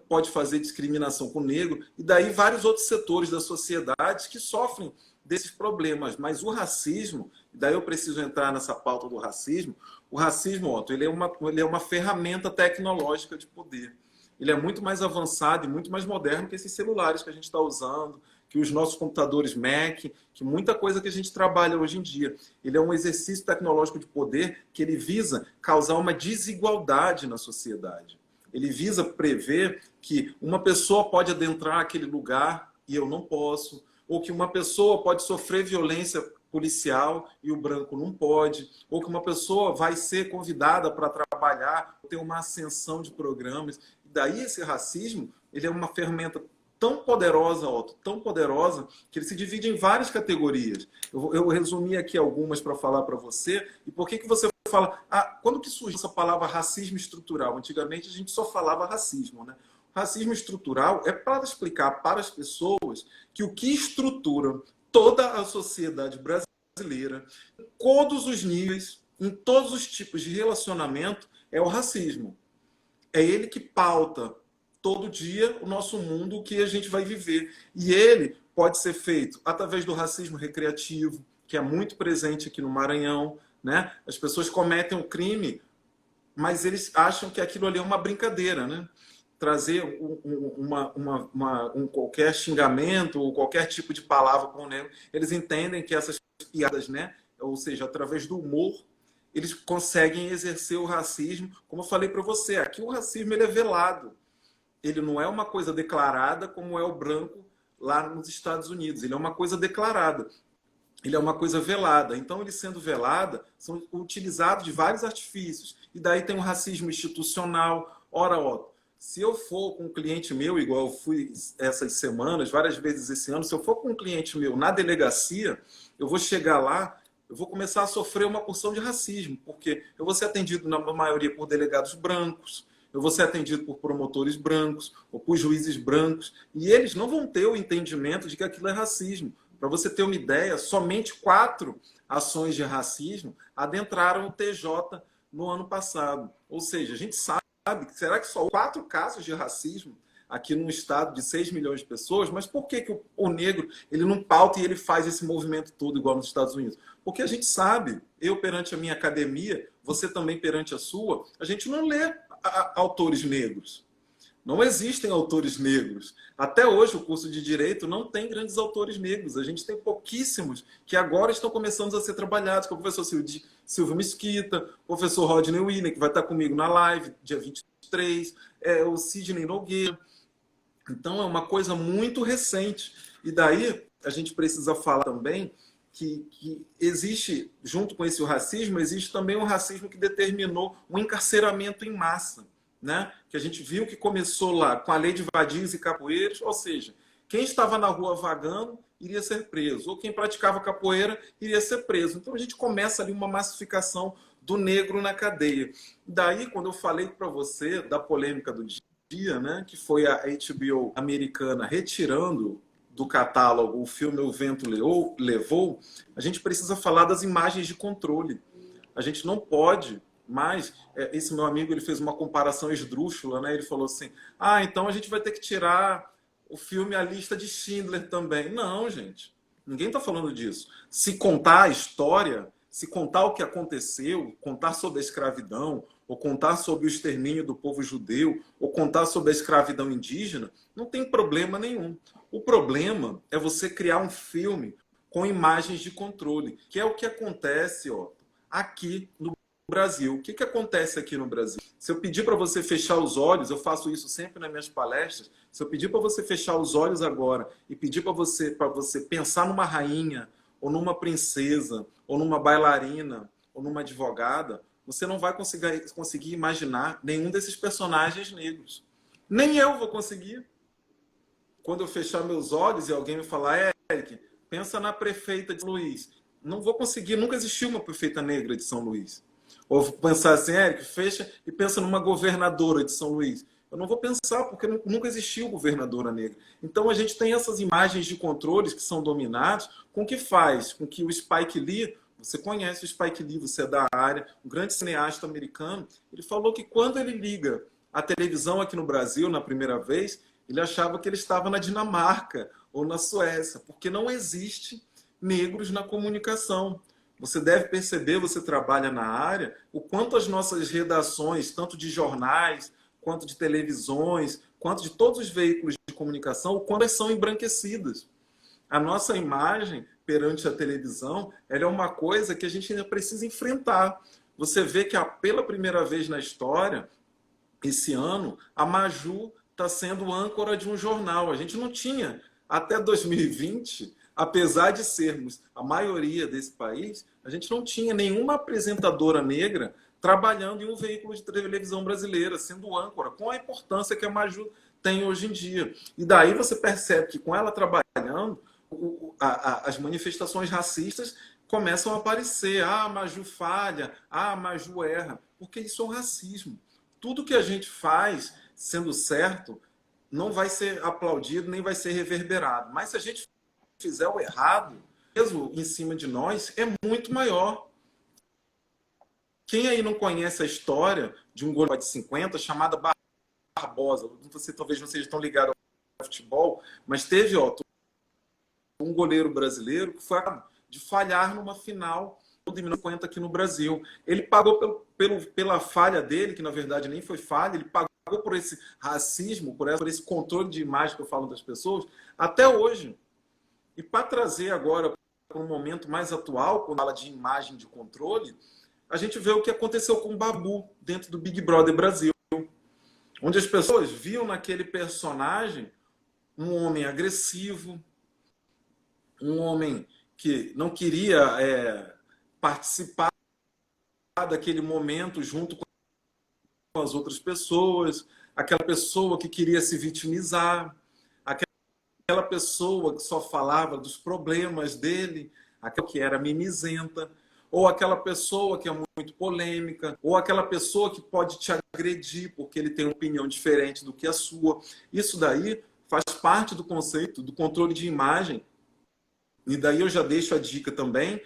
pode fazer discriminação com o negro, e daí vários outros setores da sociedade que sofrem desses problemas. Mas o racismo, daí eu preciso entrar nessa pauta do racismo, o racismo, Otto, ele é uma ferramenta tecnológica de poder. Ele é muito mais avançado e muito mais moderno que esses celulares que a gente está usando, que os nossos computadores Mac, que muita coisa que a gente trabalha hoje em dia. Ele é um exercício tecnológico de poder que ele visa causar uma desigualdade na sociedade. Ele visa prever que uma pessoa pode adentrar aquele lugar e eu não posso, ou que uma pessoa pode sofrer violência policial e o branco não pode, ou que uma pessoa vai ser convidada para trabalhar, ter uma ascensão de programas. E daí esse racismo, ele é uma ferramenta tão poderosa, Otto, tão poderosa, que ele se divide em várias categorias. Eu resumi aqui algumas para falar para você. E por que você fala... quando que surgiu essa palavra racismo estrutural? Antigamente a gente só falava racismo, né? Racismo estrutural é para explicar para as pessoas que o que estrutura toda a sociedade brasileira, em todos os níveis, em todos os tipos de relacionamento, é o racismo. É ele que pauta todo dia o nosso mundo, o que a gente vai viver. E ele pode ser feito através do racismo recreativo, que é muito presente aqui no Maranhão, né? As pessoas cometem um crime, mas eles acham que aquilo ali é uma brincadeira, né? trazer qualquer xingamento ou qualquer tipo de palavra para o negro. Eles entendem que essas piadas, né, ou seja, através do humor, eles conseguem exercer o racismo. Como eu falei para você, aqui o racismo ele é velado. Ele não é uma coisa declarada como é o branco lá nos Estados Unidos. Ele é uma coisa declarada. Ele é uma coisa velada. Então, ele sendo velada, são utilizados de vários artifícios. E daí tem o racismo institucional. Ora, ó, se eu for com um cliente meu, igual eu fui essas semanas, várias vezes esse ano, se eu for com um cliente meu na delegacia, eu vou chegar lá, eu vou começar a sofrer uma porção de racismo, porque eu vou ser atendido, na maioria, por delegados brancos, eu vou ser atendido por promotores brancos ou por juízes brancos, e eles não vão ter o entendimento de que aquilo é racismo. Para você ter uma ideia, somente 4 ações de racismo adentraram o TJ no ano passado. Ou seja, a gente sabe, será que só 4 casos de racismo aqui num estado de 6 milhões de pessoas? Mas por que o negro ele não pauta e ele faz esse movimento todo igual nos Estados Unidos? Porque a gente sabe, eu perante a minha academia, você também perante a sua, a gente não lê autores negros. Não existem autores negros. Até hoje, o curso de Direito não tem grandes autores negros. A gente tem pouquíssimos que agora estão começando a ser trabalhados, como o professor Silvio Mesquita, o professor Rodney William, que vai estar comigo na live, dia 23, o Sidney Nogueira. Então, é uma coisa muito recente. E daí, a gente precisa falar também que existe, junto com esse racismo, existe também um racismo que determinou um encarceramento em massa. Né? Que a gente viu que começou lá com a lei de vadios e capoeiras, ou seja, quem estava na rua vagando iria ser preso, ou quem praticava capoeira iria ser preso. Então a gente começa ali uma massificação do negro na cadeia. Daí, quando eu falei para você da polêmica do dia, né, que foi a HBO americana retirando do catálogo o filme O Vento Levou, a gente precisa falar das imagens de controle. A gente não pode. Mas esse meu amigo ele fez uma comparação esdrúxula, né? Ele falou assim: então a gente vai ter que tirar o filme A Lista de Schindler também. Não, gente, ninguém está falando disso. Se contar a história, se contar o que aconteceu, contar sobre a escravidão, ou contar sobre o extermínio do povo judeu, ou contar sobre a escravidão indígena, não tem problema nenhum. O problema é você criar um filme com imagens de controle, que é o que acontece, ó, aqui no Brasil. O que acontece aqui no Brasil? Se eu pedir para você fechar os olhos, eu faço isso sempre nas minhas palestras, se eu pedir para você fechar os olhos agora e pedir para você pensar numa rainha, ou numa princesa, ou numa bailarina, ou numa advogada, você não vai conseguir imaginar nenhum desses personagens negros. Nem eu vou conseguir. Quando eu fechar meus olhos e alguém me falar, Eric, pensa na prefeita de São Luís. Não vou conseguir, nunca existiu uma prefeita negra de São Luís. Ou pensar assim, Eric, fecha e pensa numa governadora de São Luís. Eu não vou pensar, porque nunca existiu governadora negra. Então a gente tem essas imagens de controles que são dominados, com que faz? Com que o Spike Lee, você conhece o Spike Lee, você é da área, um grande cineasta americano, ele falou que quando ele liga a televisão aqui no Brasil, na primeira vez, ele achava que ele estava na Dinamarca ou na Suécia, porque não existe negros na comunicação. Você deve perceber, você trabalha na área, o quanto as nossas redações, tanto de jornais, quanto de televisões, quanto de todos os veículos de comunicação, o quanto elas são embranquecidas. A nossa imagem perante a televisão, ela é uma coisa que a gente ainda precisa enfrentar. Você vê que pela primeira vez na história, esse ano, a Maju está sendo âncora de um jornal. A gente não tinha, até 2020... apesar de sermos a maioria desse país, a gente não tinha nenhuma apresentadora negra trabalhando em um veículo de televisão brasileira, sendo âncora, com a importância que a Maju tem hoje em dia. E daí você percebe que com ela trabalhando, as manifestações racistas começam a aparecer. A Maju falha, a Maju erra, porque isso é um racismo. Tudo que a gente faz, sendo certo, não vai ser aplaudido, nem vai ser reverberado. Mas se a gente fizer o errado, o peso em cima de nós é muito maior. Quem aí não conhece a história de um goleiro de 50 chamada Barbosa? Talvez não seja tão ligado ao futebol, mas teve um goleiro brasileiro que foi de falhar numa final do 1950 aqui no Brasil. Ele pagou pela falha dele, que na verdade nem foi falha, ele pagou por esse racismo, por esse controle de imagem que eu falo das pessoas, até hoje. E para trazer agora para um momento mais atual, quando fala de imagem de controle, a gente vê o que aconteceu com o Babu dentro do Big Brother Brasil, onde as pessoas viam naquele personagem um homem agressivo, um homem que não queria participar daquele momento junto com as outras pessoas, aquela pessoa que queria se vitimizar, aquela pessoa que só falava dos problemas dele, aquela que era mimizenta, ou aquela pessoa que é muito polêmica, ou aquela pessoa que pode te agredir porque ele tem uma opinião diferente do que a sua. Isso daí faz parte do conceito do controle de imagem. E daí eu já deixo a dica também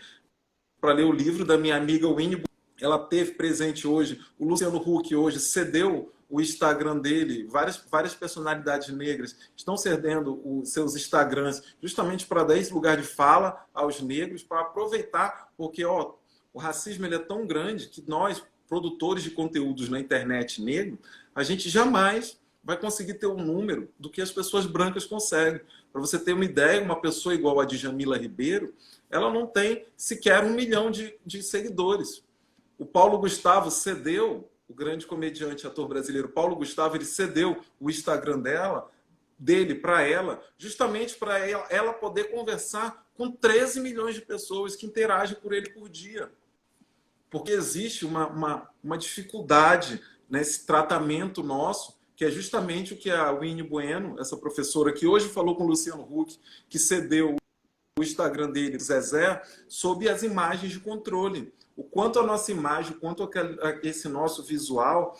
para ler o livro da minha amiga Winnie. Ela teve presente hoje, o Luciano Huck hoje cedeu o Instagram dele, várias personalidades negras estão cedendo os seus Instagrams justamente para dar esse lugar de fala aos negros, para aproveitar, porque o racismo ele é tão grande que nós, produtores de conteúdos na internet negro, a gente jamais vai conseguir ter um número do que as pessoas brancas conseguem. Para você ter uma ideia, uma pessoa igual a Djamila Ribeiro, ela não tem sequer 1 milhão de seguidores. O Paulo Gustavo cedeu, o grande comediante, ator brasileiro Paulo Gustavo, ele cedeu o Instagram dele para ela, justamente para ela poder conversar com 13 milhões de pessoas que interagem por ele por dia. Porque existe uma dificuldade nesse tratamento nosso, que é justamente o que a Winnie Bueno, essa professora que hoje falou com o Luciano Huck, que cedeu o Instagram dele, Zezé, sob as imagens de controle. O quanto a nossa imagem, o quanto esse nosso visual,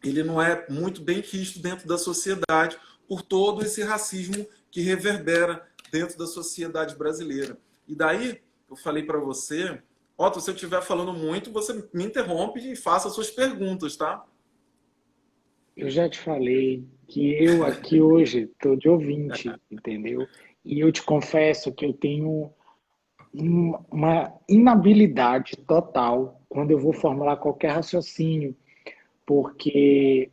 ele não é muito bem quisto dentro da sociedade por todo esse racismo que reverbera dentro da sociedade brasileira. E daí, eu falei para você, Otto, se eu estiver falando muito, você me interrompe e faça suas perguntas, tá? Eu já te falei que eu aqui hoje estou de ouvinte, entendeu? E eu te confesso que eu tenho uma inabilidade total quando eu vou formular qualquer raciocínio, porque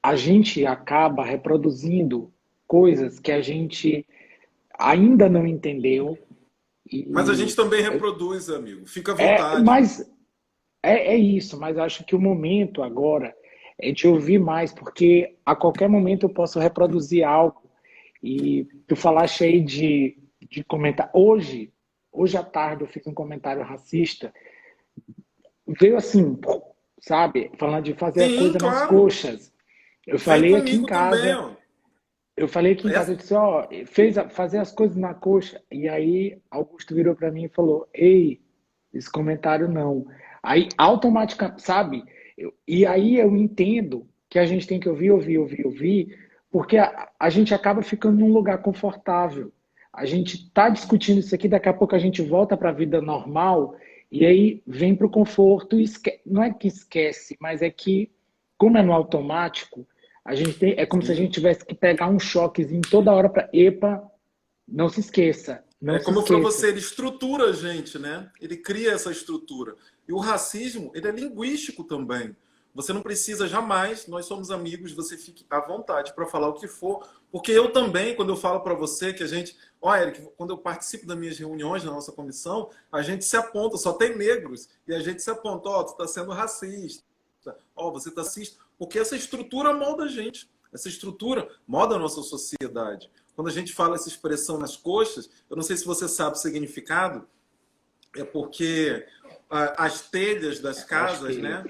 a gente acaba reproduzindo coisas que a gente ainda não entendeu. Mas a gente também reproduz, amigo. Fica à É, vontade. mas é isso, mas acho que o momento agora é de ouvir mais, porque a qualquer momento eu posso reproduzir algo. E tu falaste aí de comentar. Hoje à tarde eu fiz um comentário racista, veio assim, sabe, falando de fazer a Sim, coisa nas claro. coxas. Eu Vem falei aqui em comigo também, casa, ó. eu disse, ó, fazer as coisas na coxa. E aí Augusto virou para mim e falou, ei, esse comentário não. Aí automaticamente, sabe? E aí eu entendo que a gente tem que ouvir, porque a gente acaba ficando num lugar confortável. A gente está discutindo isso aqui, daqui a pouco a gente volta para a vida normal e aí vem para o conforto. Não é que esquece, mas é que, como é no automático, é como se a Sim. gente tivesse que pegar um choquezinho toda hora para, epa, não se esqueça, não É se como eu falei pra esqueça. você, ele estrutura a gente, né? Ele cria essa estrutura. E o racismo, ele é linguístico também. Você não precisa jamais, nós somos amigos, você fique à vontade para falar o que for, porque eu também, quando eu falo para você que a gente, ó, Eric, quando eu participo das minhas reuniões na nossa comissão, a gente se aponta, só tem negros, e a gente se aponta, ó, tu está sendo racista, ó, você está racista, porque essa estrutura molda a gente, essa estrutura molda a nossa sociedade. Quando a gente fala essa expressão nas coxas, eu não sei se você sabe o significado, é porque as telhas das Acho casas, que né,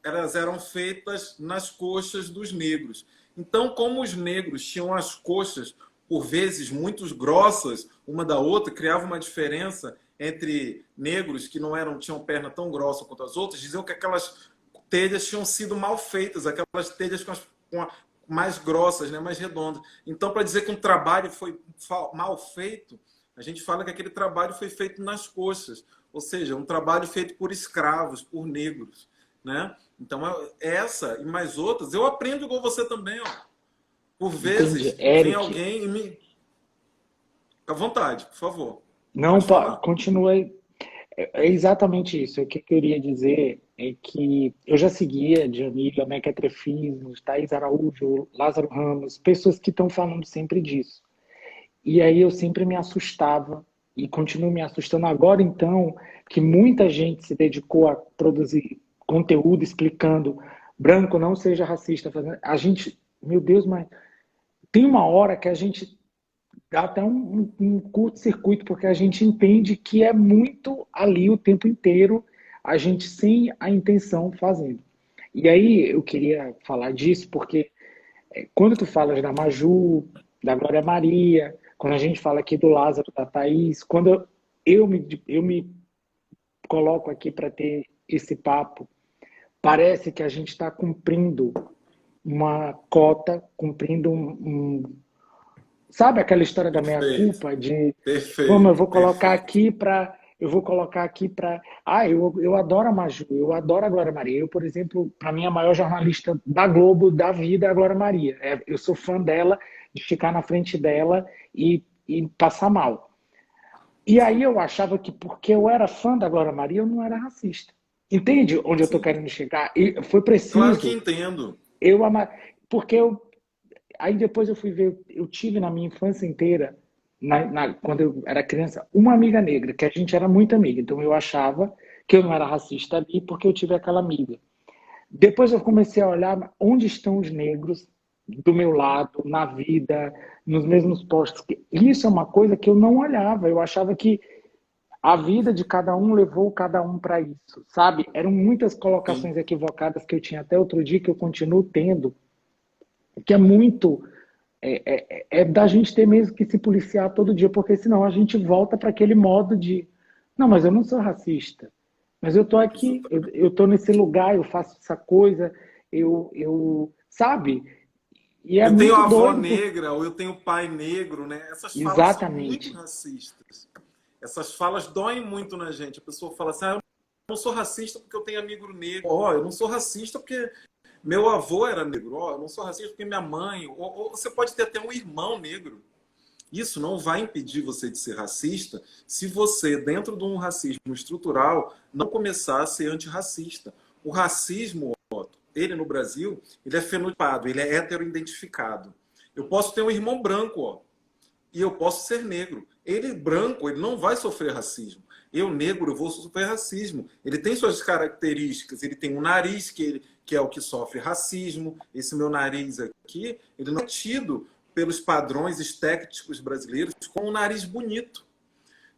elas eram feitas nas coxas dos negros. Então, como os negros tinham as coxas, por vezes, muito grossas, uma da outra, criava uma diferença entre negros que tinham perna tão grossa quanto as outras, diziam que aquelas telhas tinham sido mal feitas, aquelas telhas mais grossas, né, mais redondas. Então, para dizer que um trabalho foi mal feito, a gente fala que aquele trabalho foi feito nas coxas, ou seja, um trabalho feito por escravos, por negros, né? Então, essa e mais outras, eu aprendo igual você também, ó. Por entendi. vezes, vem Eric, alguém e me... À vontade, por favor. não, Pode falar. continue. É exatamente isso. O que eu queria dizer é que eu já seguia Djamila, Mequetrefismos, Thaís Araújo, Lázaro Ramos, pessoas que estão falando sempre disso. E aí eu sempre me assustava e continuo me assustando agora, então, que muita gente se dedicou a produzir conteúdo explicando branco não seja racista. A gente, meu Deus, mas tem uma hora que a gente dá até um curto-circuito, porque a gente entende que é muito ali o tempo inteiro, a gente sem a intenção fazendo. E aí eu queria falar disso, porque quando tu falas da Maju, da Glória Maria, quando a gente fala aqui do Lázaro, da Thaís, quando eu me coloco aqui para ter esse papo, parece que a gente está cumprindo uma cota, cumprindo sabe aquela história da Perfeito, meia-culpa de vamos, eu perfeito, vou colocar perfeito. aqui para eu vou colocar aqui para eu adoro a Maju, eu adoro a Glória Maria. Eu, por exemplo, para mim a maior jornalista da Globo da vida é a Glória Maria. Eu sou fã dela, de ficar na frente dela e passar mal. E aí eu achava que porque eu era fã da Glória Maria, eu não era racista. Entende onde eu estou Sim, querendo chegar? E foi claro que preciso entendo. eu amar, porque eu aí depois eu fui ver, eu tive na minha infância inteira, quando eu era criança, uma amiga negra, que a gente era muito amiga. Então eu achava que eu não era racista ali porque eu tive aquela amiga. Depois eu comecei a olhar onde estão os negros do meu lado, na vida, nos mesmos postos. Isso é uma coisa que eu não olhava. Eu achava que a vida de cada um levou cada um para isso, sabe? Eram muitas Sim. colocações equivocadas que eu tinha até outro dia que eu continuo tendo, que é muito é da gente ter mesmo que se policiar todo dia, porque senão a gente volta para aquele modo de não, mas eu não sou racista, mas eu estou aqui, eu estou nesse lugar, eu faço essa coisa, sabe? E é Eu tenho muito avó doido, porque negra ou eu tenho pai negro, né? Essas falas são muito exatamente, racistas. Essas falas doem muito na gente. A pessoa fala assim: ah, eu não sou racista porque eu tenho amigo negro. Ó, eu não sou racista porque meu avô era negro. Ó, eu não sou racista porque minha mãe. Ou você pode ter até um irmão negro. Isso não vai impedir você de ser racista se você, dentro de um racismo estrutural, não começar a ser antirracista. O racismo, Otto, ele no Brasil, ele é fenotipado, ele é heteroidentificado. Eu posso ter um irmão branco, ó, e eu posso ser negro. Ele branco, ele não vai sofrer racismo. Eu negro, eu vou sofrer racismo. Ele tem suas características, ele tem um nariz que é o que sofre racismo. Esse meu nariz aqui, ele não é tido pelos padrões estéticos brasileiros como um nariz bonito.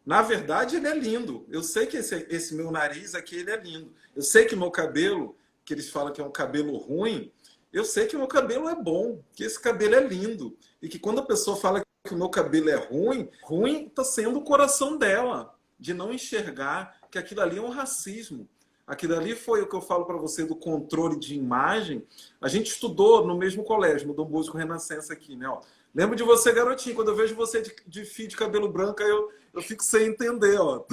Na verdade, ele é lindo. Eu sei que esse meu nariz aqui ele é lindo. Eu sei que meu cabelo, que eles falam que é um cabelo ruim, eu sei que o meu cabelo é bom, que esse cabelo é lindo. E que quando a pessoa fala que o meu cabelo é ruim, ruim está sendo o coração dela, de não enxergar que aquilo ali é um racismo. Aquilo ali foi o que eu falo para você do controle de imagem. A gente estudou no mesmo colégio, no Dom Bosco Renascença aqui, né? Ó. Lembro de você, garotinho. Quando eu vejo você de fio de cabelo branco, eu fico sem entender, ó.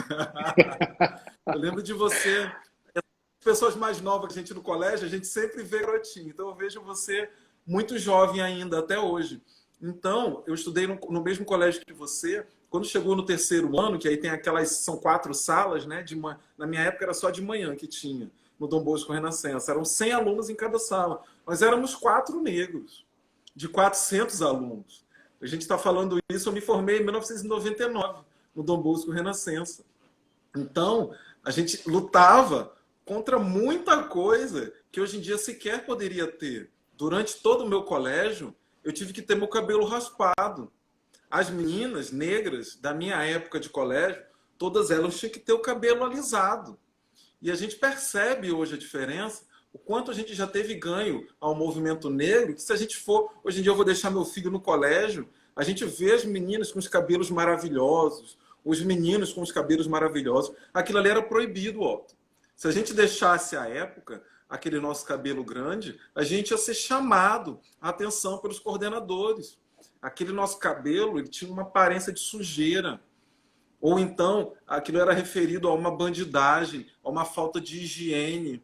Eu lembro de você, pessoas mais novas que a gente no colégio, a gente sempre vê garotinho. Então eu vejo você muito jovem ainda, até hoje. Então, eu estudei no mesmo colégio que você. Quando chegou no terceiro ano, que aí tem aquelas, são 4 salas, né? Na minha época era só de manhã que tinha, no Dom Bosco Renascença. Eram 100 alunos em cada sala. Nós éramos 4 negros, de 400 alunos. A gente está falando isso, eu me formei em 1999, no Dom Bosco Renascença. Então, a gente lutava contra muita coisa que hoje em dia sequer poderia ter. Durante todo o meu colégio, eu tive que ter meu cabelo raspado. As meninas negras da minha época de colégio, todas elas tinham que ter o cabelo alisado. E a gente percebe hoje a diferença, o quanto a gente já teve ganho ao movimento negro, que se a gente for, hoje em dia eu vou deixar meu filho no colégio, a gente vê as meninas com os cabelos maravilhosos, os meninos com os cabelos maravilhosos. Aquilo ali era proibido, Otto. Se a gente deixasse a época, aquele nosso cabelo grande, a gente ia ser chamado a atenção pelos coordenadores. Aquele nosso cabelo, ele tinha uma aparência de sujeira. Ou então, aquilo era referido a uma bandidagem, a uma falta de higiene,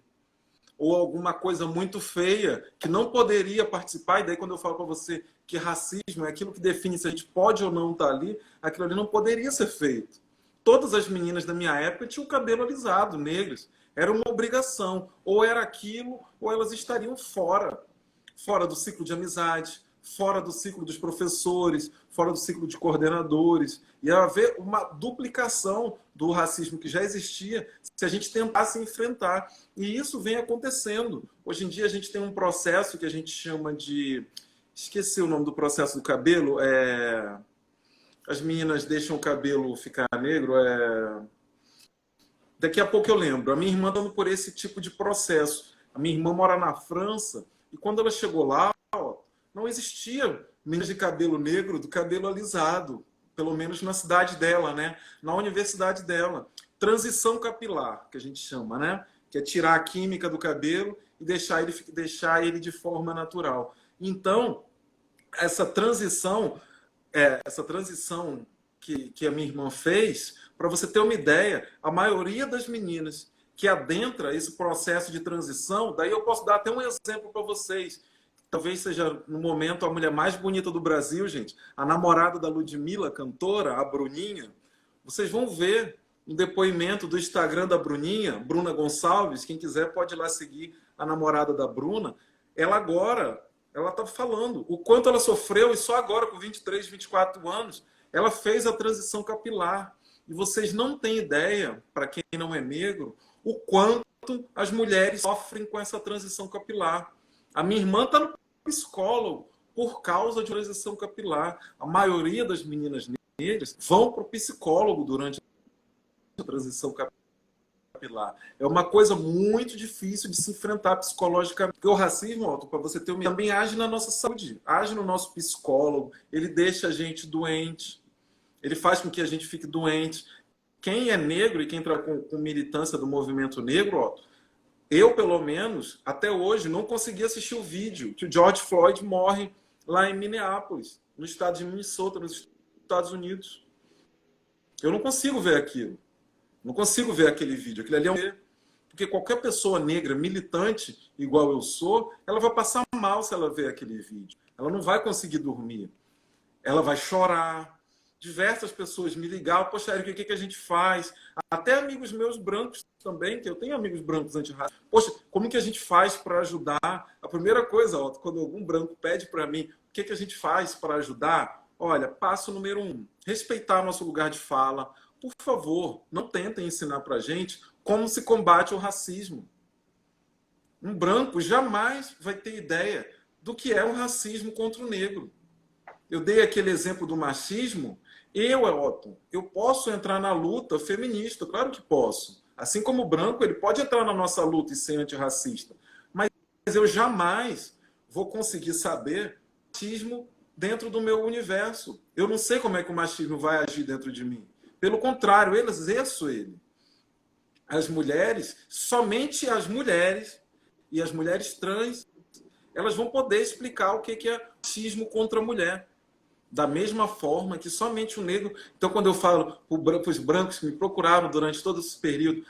ou alguma coisa muito feia que não poderia participar. E daí, quando eu falo para você que racismo é aquilo que define se a gente pode ou não estar ali, aquilo ali não poderia ser feito. todas as meninas da minha época tinham o cabelo alisado, negras. Era uma obrigação. Ou era aquilo, ou elas estariam fora. Fora do ciclo de amizade, fora do ciclo dos professores, fora do ciclo de coordenadores. Ia haver uma duplicação do racismo que já existia se a gente tentasse enfrentar. E isso vem acontecendo. Hoje em dia a gente tem um processo que a gente chama de... Esqueci o nome do processo do cabelo. As meninas deixam o cabelo ficar negro. Daqui a pouco eu lembro. A minha irmã está por esse tipo de processo. A minha irmã mora na França e quando ela chegou lá, não existia meninas de cabelo negro do cabelo alisado, pelo menos na cidade dela, né? Na universidade dela. Transição capilar, que a gente chama, né? Que é tirar a química do cabelo e deixar ele de forma natural. Então, essa transição que a minha irmã fez, para você ter uma ideia, a maioria das meninas que adentra esse processo de transição, daí eu posso dar até um exemplo para vocês. Talvez seja, no momento, a mulher mais bonita do Brasil, gente. A namorada da Ludmilla, cantora, a Bruninha. Vocês vão ver um depoimento do Instagram da Bruninha, Bruna Gonçalves. Quem quiser pode ir lá seguir a namorada da Bruna. Ela está falando o quanto ela sofreu e só agora, com 23, 24 anos, ela fez a transição capilar. E vocês não têm ideia, para quem não é negro, o quanto as mulheres sofrem com essa transição capilar. A minha irmã está no psicólogo por causa de transição capilar. A maioria das meninas negras vão para o psicólogo durante a transição capilar. É uma coisa muito difícil de se enfrentar psicologicamente. Porque o racismo, para você ter uma... também age na nossa saúde, age no nosso psicólogo, ele deixa a gente doente, ele faz com que a gente fique doente. Quem é negro e quem entra com militância do movimento negro, eu, pelo menos, até hoje, não consegui assistir o vídeo que o George Floyd morre lá em Minneapolis, no estado de Minnesota, nos Estados Unidos. Eu não consigo ver aquilo. Não consigo ver aquele vídeo. Aquilo ali é um... Porque qualquer pessoa negra, militante, igual eu sou, ela vai passar mal se ela ver aquele vídeo. Ela não vai conseguir dormir. Ela vai chorar. Diversas pessoas me ligavam, poxa, Eric, o que a gente faz? Até amigos meus brancos também, que eu tenho amigos brancos antirracistas. Poxa, como que a gente faz para ajudar? A primeira coisa, quando algum branco pede para mim, o que a gente faz para ajudar? Olha, passo número 1, respeitar nosso lugar de fala. Por favor, não tentem ensinar para a gente como se combate o racismo. Um branco jamais vai ter ideia do que é o racismo contra o negro. Eu dei aquele exemplo do machismo. Eu posso entrar na luta feminista, claro que posso. Assim como o branco, ele pode entrar na nossa luta e ser antirracista. Mas eu jamais vou conseguir saber o machismo dentro do meu universo. Eu não sei como é que o machismo vai agir dentro de mim. Pelo contrário, eu exerço ele. As mulheres, somente as mulheres e as mulheres trans, elas vão poder explicar o que é machismo contra a mulher. Da mesma forma que somente o negro... Então, quando eu falo para os brancos que me procuraram durante todo esse período,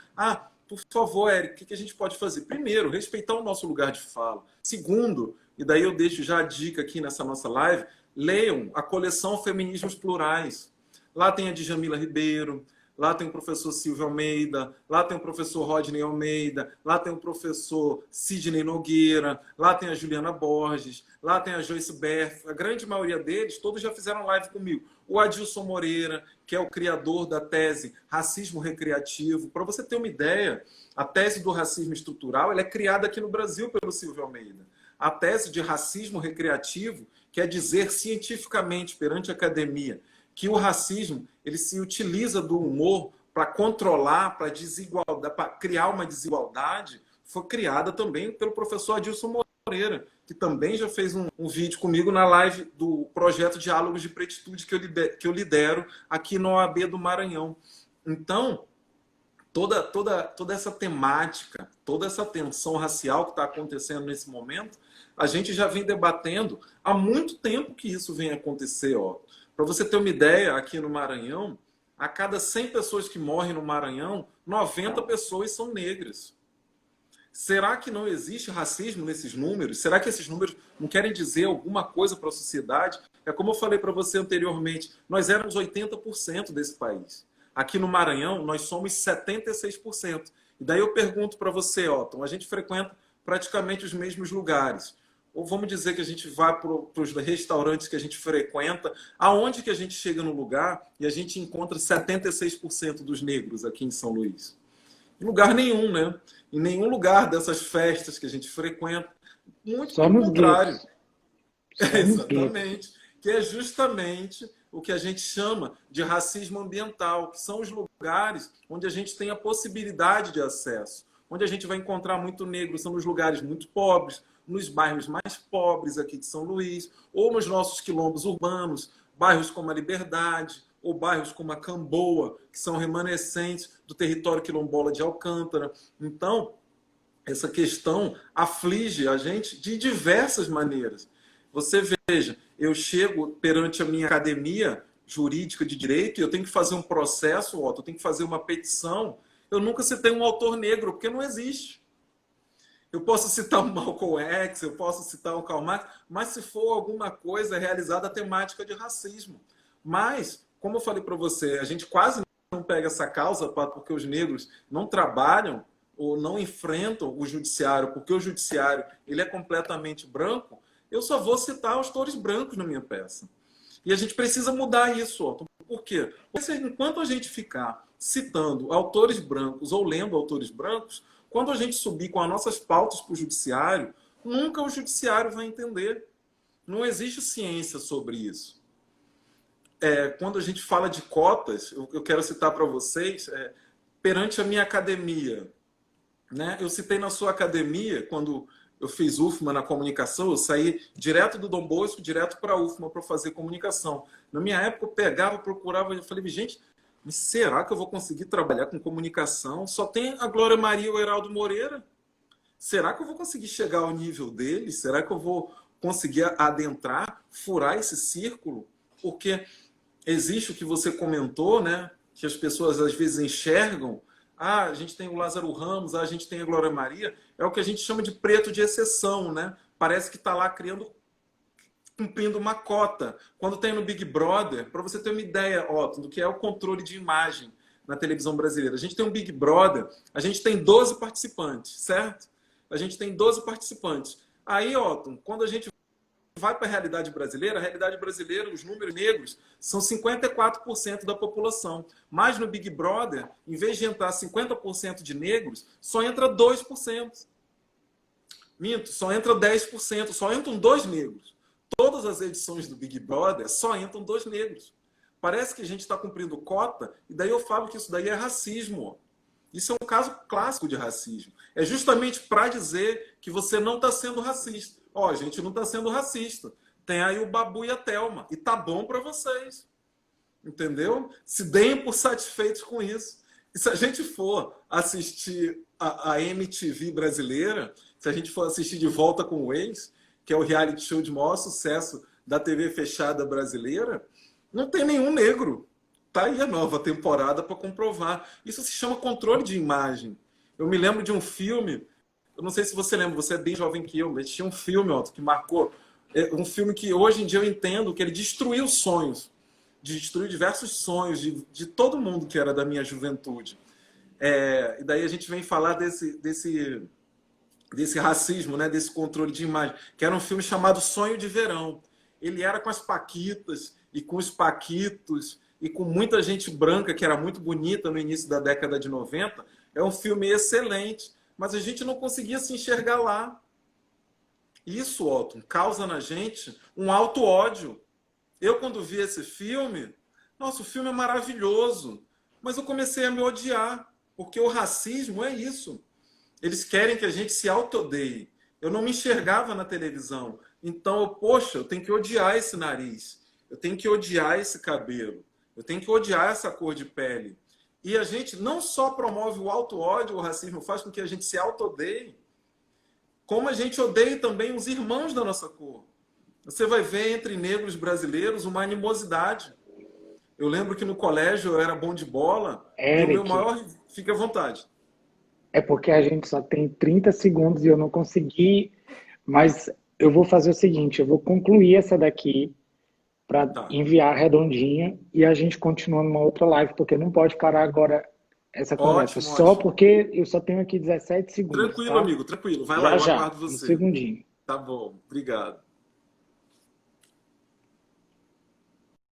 por favor, Eric, o que a gente pode fazer? Primeiro, respeitar o nosso lugar de fala. Segundo, e daí eu deixo já a dica aqui nessa nossa live, leiam a coleção Feminismos Plurais. Lá tem a Djamila Ribeiro, lá tem o professor Silvio Almeida, lá tem o professor Rodney Almeida, lá tem o professor Sidney Nogueira, lá tem a Juliana Borges, lá tem a Joyce Berth. A grande maioria deles, todos já fizeram live comigo. O Adilson Moreira, que é o criador da tese Racismo Recreativo. Para você ter uma ideia, a tese do racismo estrutural ela é criada aqui no Brasil pelo Silvio Almeida. A tese de racismo recreativo quer dizer cientificamente perante a academia que o racismo ele se utiliza do humor para controlar, para desigualdade, para criar uma desigualdade, foi criada também pelo professor Adilson Moreira, que também já fez um vídeo comigo na live do projeto Diálogos de Pretitude que eu lidero aqui no OAB do Maranhão. Então, toda essa temática, toda essa tensão racial que está acontecendo nesse momento, a gente já vem debatendo há muito tempo que isso vem acontecer, Para você ter uma ideia, aqui no Maranhão, a cada 100 pessoas que morrem no Maranhão, 90 pessoas são negras. Será que não existe racismo nesses números? Será que esses números não querem dizer alguma coisa para a sociedade? É como eu falei para você anteriormente, nós éramos 80% desse país. Aqui no Maranhão, nós somos 76%. E daí eu pergunto para você, Otton, a gente frequenta praticamente os mesmos lugares. Ou vamos dizer que a gente vai para os restaurantes que a gente frequenta, aonde que a gente chega no lugar e a gente encontra 76% dos negros aqui em São Luís? Em lugar nenhum, né? Em nenhum lugar dessas festas que a gente frequenta. Muito Só pelo nos contrário. guetos. Só nos guetos. Exatamente. Que é justamente o que a gente chama de racismo ambiental, que são os lugares onde a gente tem a possibilidade de acesso. Onde a gente vai encontrar muito negro são nos lugares muito pobres, nos bairros mais pobres aqui de São Luís, ou nos nossos quilombos urbanos, bairros como a Liberdade, ou bairros como a Camboa, que são remanescentes do território quilombola de Alcântara. Então, essa questão aflige a gente de diversas maneiras. Você veja, eu chego perante a minha academia jurídica de direito e eu tenho que fazer um processo, Otto, eu tenho que fazer uma petição. Eu nunca citei um autor negro, porque não existe. Eu posso citar um Malcolm X, eu posso citar um Karl Marx, mas se for alguma coisa realizada a temática de racismo. Mas, como eu falei para você, a gente quase não pega essa causa porque os negros não trabalham ou não enfrentam o judiciário, porque o judiciário ele é completamente branco. Eu só vou citar autores brancos na minha peça. E a gente precisa mudar isso, Otto. Por quê? Porque enquanto a gente ficar citando autores brancos ou lendo autores brancos, quando a gente subir com as nossas pautas para o judiciário, nunca o judiciário vai entender. Não existe ciência sobre isso. Quando a gente fala de cotas, eu quero citar para vocês, perante a minha academia, né? Eu citei na sua academia, quando eu fiz UFMA na comunicação, eu saí direto do Dom Bosco, direto para a UFMA para fazer comunicação. Na minha época, eu pegava, procurava, eu falei, gente, mas será que eu vou conseguir trabalhar com comunicação? Só tem a Glória Maria e o Heraldo Moreira. Será que eu vou conseguir chegar ao nível deles? Será que eu vou conseguir adentrar, furar esse círculo? Porque existe o que você comentou, né? Que as pessoas às vezes enxergam. A gente tem o Lázaro Ramos, a gente tem a Glória Maria. É o que a gente chama de preto de exceção, né? Parece que está lá cumprindo uma cota. Quando tem no Big Brother, para você ter uma ideia, Otto, do que é o controle de imagem na televisão brasileira. A gente tem um Big Brother, a gente tem 12 participantes, certo? A gente tem 12 participantes. Aí, Otto, quando a gente vai para a realidade brasileira, os números negros são 54% da população. Mas no Big Brother, em vez de entrar 50% de negros, só entra 2%. Minto, só entra 10%, só entram 2 negros. Todas as edições do Big Brother só entram 2 negros. Parece que a gente está cumprindo cota, e daí eu falo que isso daí é racismo. Isso é um caso clássico de racismo. É justamente para dizer que você não está sendo racista. Ó, a gente não está sendo racista. Tem aí o Babu e a Thelma. E tá bom para vocês. Entendeu? Se deem por satisfeitos com isso. E se a gente for assistir a MTV brasileira, se a gente for assistir De Volta com o Ex, que é o reality show de maior sucesso da TV fechada brasileira, não tem nenhum negro. Tá aí a nova temporada para comprovar. Isso se chama controle de imagem. Eu me lembro de um filme, eu não sei se você lembra, você é bem jovem que eu, mas tinha um filme, Otto, que marcou, um filme que hoje em dia eu entendo que ele destruiu sonhos, destruiu diversos sonhos de todo mundo que era da minha juventude. E daí a gente vem falar desse racismo, né, desse controle de imagem, que era um filme chamado Sonho de Verão. Ele era com as paquitas e com os paquitos e com muita gente branca, que era muito bonita no início da década de 90. É um filme excelente, mas a gente não conseguia se enxergar lá. Isso, Otto, causa na gente um alto ódio. Eu, quando vi esse filme, nossa, o filme é maravilhoso, mas eu comecei a me odiar, porque o racismo é isso. Eles querem que a gente se auto-odeie. Eu não me enxergava na televisão. Então, poxa, eu tenho que odiar esse nariz. Eu tenho que odiar esse cabelo. Eu tenho que odiar essa cor de pele. E a gente não só promove o auto-ódio, o racismo faz com que a gente se auto-odeie, como a gente odeia também os irmãos da nossa cor. Você vai ver entre negros brasileiros uma animosidade. Eu lembro que no colégio eu era bom de bola e o meu Eric, maior... Fique à vontade. é porque a gente só tem 30 segundos e eu não consegui, mas eu vou fazer o seguinte, eu vou concluir essa daqui, para Tá. enviar redondinha e a gente continua numa outra live, porque não pode parar agora essa conversa, Ótimo, só ótimo. porque eu só tenho aqui 17 segundos, Tranquilo, tá? amigo, tranquilo. Vai lá, Já eu já, aguardo um você. segundinho. Tá bom, obrigado.